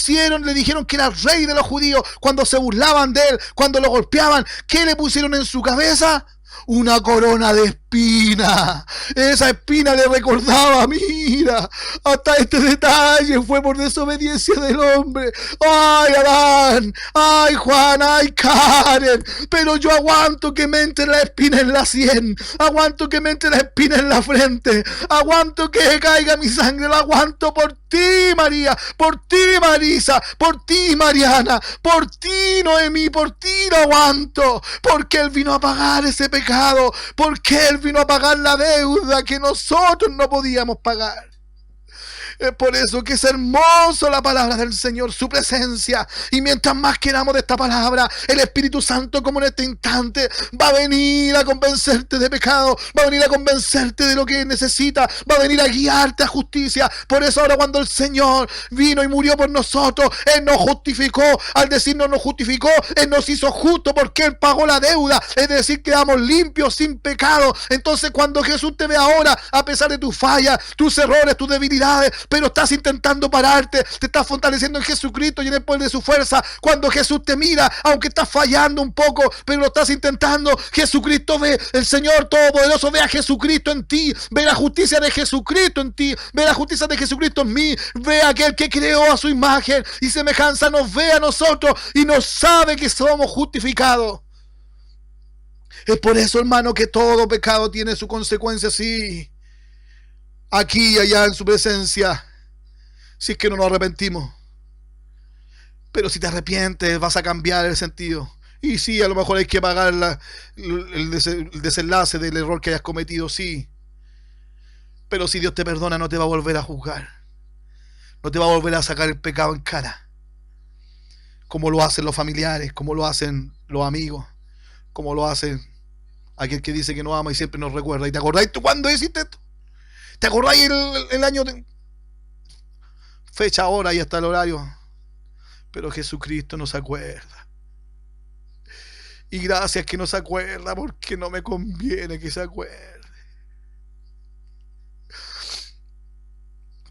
dijeron que era rey de los judíos, cuando se burlaban de él, cuando lo golpeaban, ¿qué le pusieron en su cabeza? Una corona de espina. Esa espina le recordaba, mira, hasta este detalle fue por desobediencia del hombre. Ay, Adán, ay, Juan, ay, Karen, pero yo aguanto que me entre la espina en la sien, aguanto que me entre la espina en la frente, aguanto que caiga mi sangre, lo aguanto por ti, María, por ti, Marisa, por ti, Mariana, por ti, Noemí, por ti lo aguanto, porque Él vino a pagar ese pecado, porque Él vino a pagar la deuda que nosotros no podíamos pagar. Es por eso que es hermoso la palabra del Señor, su presencia. Y mientras más queramos de esta palabra, el Espíritu Santo, como en este instante, va a venir a convencerte de pecado, va a venir a convencerte de lo que necesitas, va a venir a guiarte a justicia. Por eso ahora, cuando el Señor vino y murió por nosotros, Él nos justificó. Al decirnos nos justificó, Él nos hizo justo, porque Él pagó la deuda. Es decir, quedamos limpios, sin pecado. Entonces, cuando Jesús te ve ahora, a pesar de tus fallas, tus errores, tus debilidades, pero estás intentando pararte, te estás fortaleciendo en Jesucristo y en el poder de su fuerza. Cuando Jesús te mira, aunque estás fallando un poco, pero lo estás intentando, Jesucristo ve, el Señor Todopoderoso ve a Jesucristo en ti, ve la justicia de Jesucristo en ti, ve la justicia de Jesucristo en mí, ve a aquel que creó a su imagen y semejanza, nos ve a nosotros y nos sabe que somos justificados. Es por eso, hermano, que todo pecado tiene su consecuencia, sí, aquí y allá en su presencia, si es que no nos arrepentimos. Pero si te arrepientes, vas a cambiar el sentido. Y sí, a lo mejor hay que pagar el desenlace del error que hayas cometido, sí. Pero si Dios te perdona, no te va a volver a juzgar. No te va a volver a sacar el pecado en cara. Como lo hacen los familiares, como lo hacen los amigos, como lo hacen aquel que dice que no ama y siempre nos recuerda. ¿Y te acordáis tú cuándo hiciste esto? ¿Te acordáis el año de fecha, hora y hasta el horario? Pero Jesucristo nos acuerda. Y gracias que nos acuerda, porque no me conviene que se acuerde.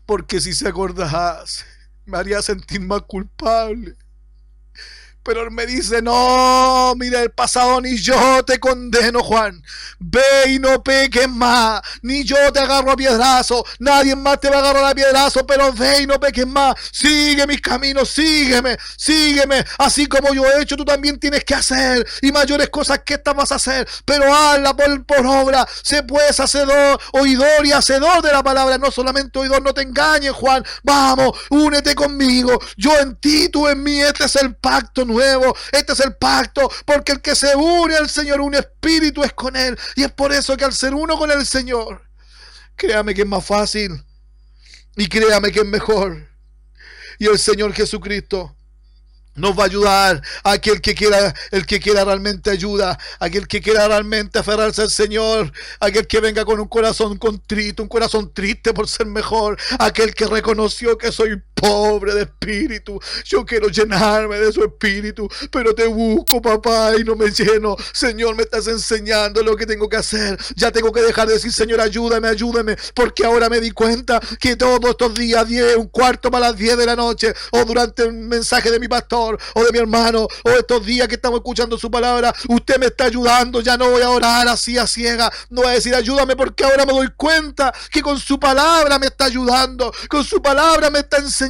Porque si se acordase, me haría sentir más culpable. Pero él me dice, no, mira el pasado, ni yo te condeno, Juan. Ve y no peques más, ni yo te agarro a piedrazo, nadie más te va a agarrar a piedrazo, pero ve y no peques más. Sigue mis caminos, sígueme, sígueme. Así como yo he hecho, tú también tienes que hacer, y mayores cosas que estas vas a hacer, pero hazla por obra. Sé pues hacedor, oidor y hacedor de la palabra, no solamente oidor. No te engañes, Juan. Vamos, únete conmigo, yo en ti, tú en mí. Este es el pacto nuevo, este es el pacto, porque el que se une al Señor, un espíritu es con Él, y es por eso que al ser uno con el Señor, créame que es más fácil, y créame que es mejor, y el Señor Jesucristo nos va a ayudar. Aquel que quiera, el que quiera realmente ayuda, aquel que quiera realmente aferrarse al Señor, aquel que venga con un corazón contrito, un corazón triste por ser mejor, aquel que reconoció que soy pobre de espíritu, yo quiero llenarme de su espíritu, pero te busco, papá, y no me lleno. Señor, me estás enseñando lo que tengo que hacer. Ya tengo que dejar de decir, Señor, ayúdame, ayúdame, porque ahora me di cuenta que todos estos días, 10, un cuarto para las 10 de la noche, o durante un mensaje de mi pastor, o de mi hermano, o estos días que estamos escuchando su palabra, usted me está ayudando. Ya no voy a orar así a ciega, no voy a decir ayúdame, porque ahora me doy cuenta que con su palabra me está ayudando, con su palabra me está enseñando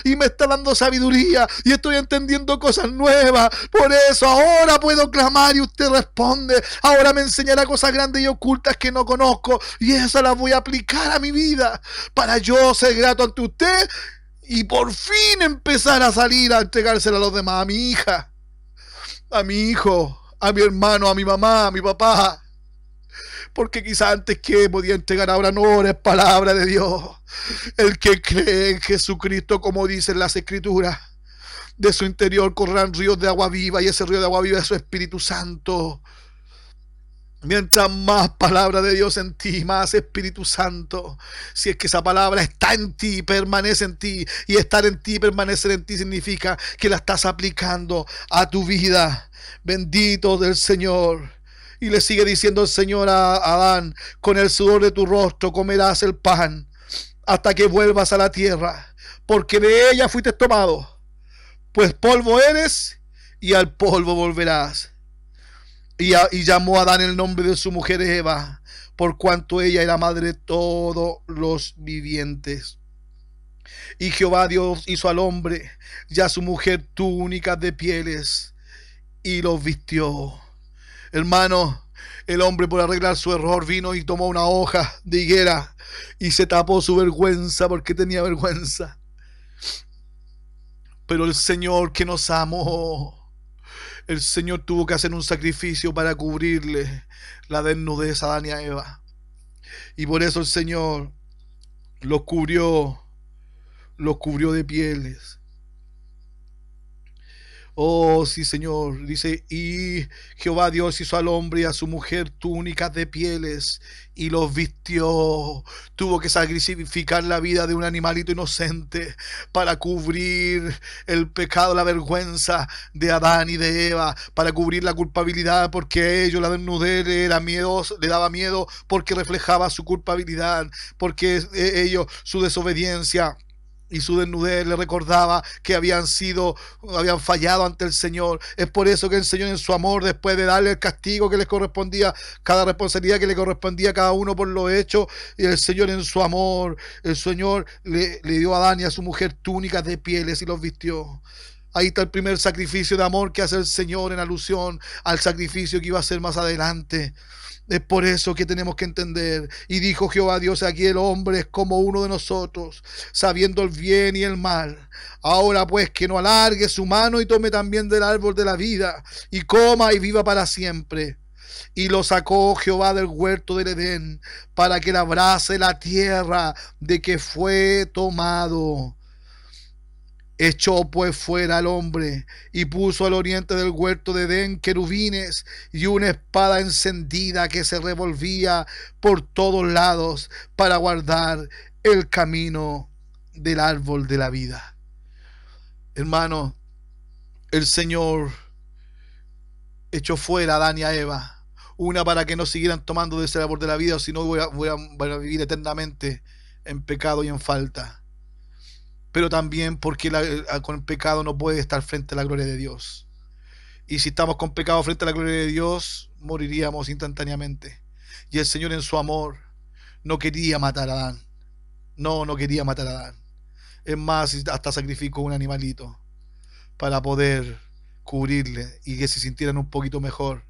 y me está dando sabiduría, y estoy entendiendo cosas nuevas. Por eso ahora puedo clamar y usted responde. Ahora me enseñará cosas grandes y ocultas que no conozco, y esas las voy a aplicar a mi vida para yo ser grato ante usted y por fin empezar a salir a entregársela a los demás, a mi hija, a mi hijo, a mi hermano, a mi mamá, a mi papá. Porque quizás antes que podía entregar, ahora no, es palabra de Dios. El que cree en Jesucristo, como dicen las Escrituras, de su interior correrán ríos de agua viva, y ese río de agua viva es su Espíritu Santo. Mientras más palabra de Dios en ti, más Espíritu Santo. Si es que esa palabra está en ti, permanece en ti, y estar en ti, permanecer en ti, significa que la estás aplicando a tu vida. Bendito del Señor. Y le sigue diciendo el Señor a Adán, con el sudor de tu rostro comerás el pan hasta que vuelvas a la tierra, porque de ella fuiste tomado, pues polvo eres y al polvo volverás. Y llamó a Adán el nombre de su mujer Eva, por cuanto ella era madre de todos los vivientes. Y Jehová Dios hizo al hombre y a su mujer túnicas de pieles y los vistió. Hermano, el hombre, por arreglar su error, vino y tomó una hoja de higuera y se tapó su vergüenza, porque tenía vergüenza. Pero el Señor, que nos amó, el Señor tuvo que hacer un sacrificio para cubrirle la desnudez a Adán y a Eva. Y por eso el Señor los cubrió de pieles. Oh, sí, Señor. Dice, y Jehová Dios hizo al hombre y a su mujer túnicas de pieles y los vistió. Tuvo que sacrificar la vida de un animalito inocente para cubrir el pecado, la vergüenza de Adán y de Eva, para cubrir la culpabilidad, porque a ellos la desnudez le daba miedo, porque reflejaba su culpabilidad, porque ellos, su desobediencia y su desnudez le recordaba que habían fallado ante el Señor. Es por eso que el Señor, en su amor, después de darle el castigo que les correspondía, cada responsabilidad que le correspondía a cada uno por lo hecho, y el Señor, en su amor, el Señor le dio a Adán y a su mujer túnicas de pieles y los vistió. Ahí está el primer sacrificio de amor que hace el Señor, en alusión al sacrificio que iba a hacer más adelante. Es por eso que tenemos que entender. Y dijo Jehová Dios, aquí el hombre es como uno de nosotros, sabiendo el bien y el mal. Ahora pues, que no alargue su mano y tome también del árbol de la vida, y coma y viva para siempre. Y lo sacó Jehová del huerto del Edén, para que labrase la tierra de que fue tomado. Echó pues fuera al hombre y puso al oriente del huerto de Edén querubines y una espada encendida que se revolvía por todos lados para guardar el camino del árbol de la vida. Hermano, el Señor echó fuera a Adán y a Eva, una para que no siguieran tomando de ese árbol de la vida, o si no voy a vivir eternamente en pecado y en falta. Pero también porque con el pecado no puede estar frente a la gloria de Dios. Y si estamos con pecado frente a la gloria de Dios, moriríamos instantáneamente. Y el Señor en su amor no quería matar a Adán. No, no quería matar a Adán. Es más, hasta sacrificó un animalito para poder cubrirle y que se sintieran un poquito mejor.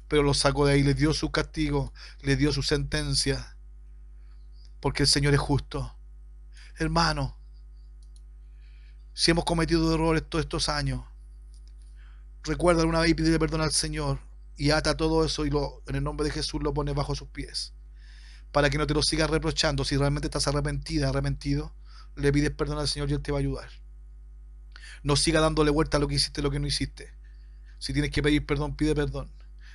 Pero los sacó de ahí, les dio su castigo, les dio su sentencia, porque el Señor es justo. Hermano, si hemos cometido errores todos estos años, recuerda una vez y pídele perdón al Señor y ata todo eso y en el nombre de Jesús lo pones bajo sus pies. Para que no te lo sigas reprochando. Si realmente estás arrepentida, arrepentido, le pides perdón al Señor y Él te va a ayudar. No siga dándole vuelta a lo que hiciste, lo que no hiciste. Si tienes que pedir perdón, pide perdón.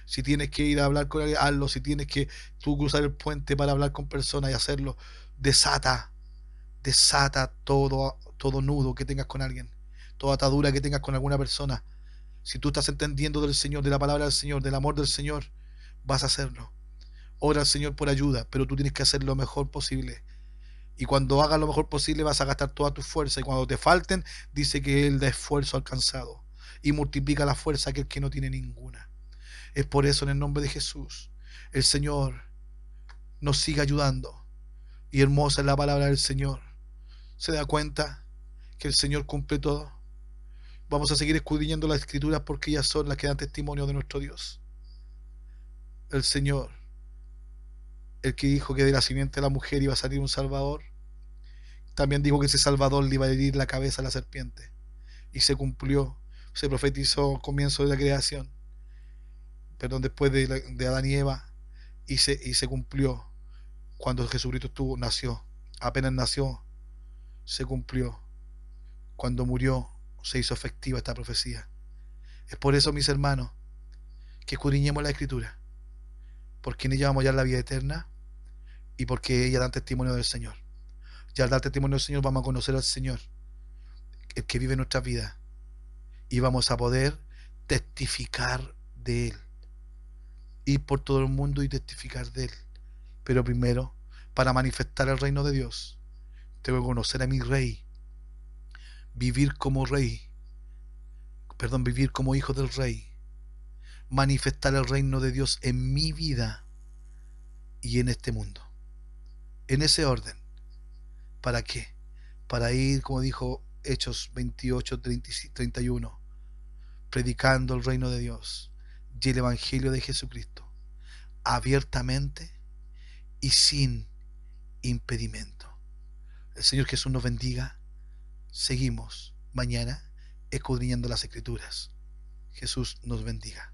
Si tienes que ir a hablar con alguien, hazlo. Si tienes que tú cruzar el puente para hablar con personas y hacerlo, desata, desata todo nudo que tengas con alguien, toda atadura que tengas con alguna persona. Si tú estás entendiendo del Señor, de la palabra del Señor, del amor del Señor, vas a hacerlo. Ora al Señor por ayuda, pero tú tienes que hacer lo mejor posible. Y cuando hagas lo mejor posible vas a gastar toda tu fuerza. Y cuando te falten, dice que Él da esfuerzo alcanzado. Y multiplica la fuerza a aquel que no tiene ninguna. Es por eso, en el nombre de Jesús, el Señor nos sigue ayudando. Y hermosa es la palabra del Señor. ¿Se da cuenta que el Señor cumple todo? Vamos a seguir escudriñando las Escrituras porque ellas son las que dan testimonio de nuestro Dios. El Señor, el que dijo que de la simiente de la mujer iba a salir un Salvador, también dijo que ese Salvador le iba a herir la cabeza a la serpiente. Y se cumplió, se profetizó al comienzo de la creación, perdón, después de Adán y Eva, y se cumplió cuando Jesucristo nació. Apenas nació, se cumplió. Cuando murió, se hizo efectiva esta profecía. Es por eso, mis hermanos, que escudriñemos la Escritura, porque en ella vamos a hallar la vida eterna y porque ella da testimonio del Señor. Y al dar testimonio del Señor vamos a conocer al Señor, el que vive en nuestras vidas, y vamos a poder testificar de Él. Ir por todo el mundo y testificar de Él. Pero primero, para manifestar el reino de Dios, tengo que conocer a mi Rey, vivir como Rey, vivir como hijo del Rey, manifestar el reino de Dios en mi vida y en este mundo. En ese orden. ¿Para qué? Para ir, como dijo Hechos 28, 31, predicando el reino de Dios y el evangelio de Jesucristo abiertamente y sin impedimento. El Señor Jesús nos bendiga. Seguimos mañana escudriñando las Escrituras. Jesús nos bendiga.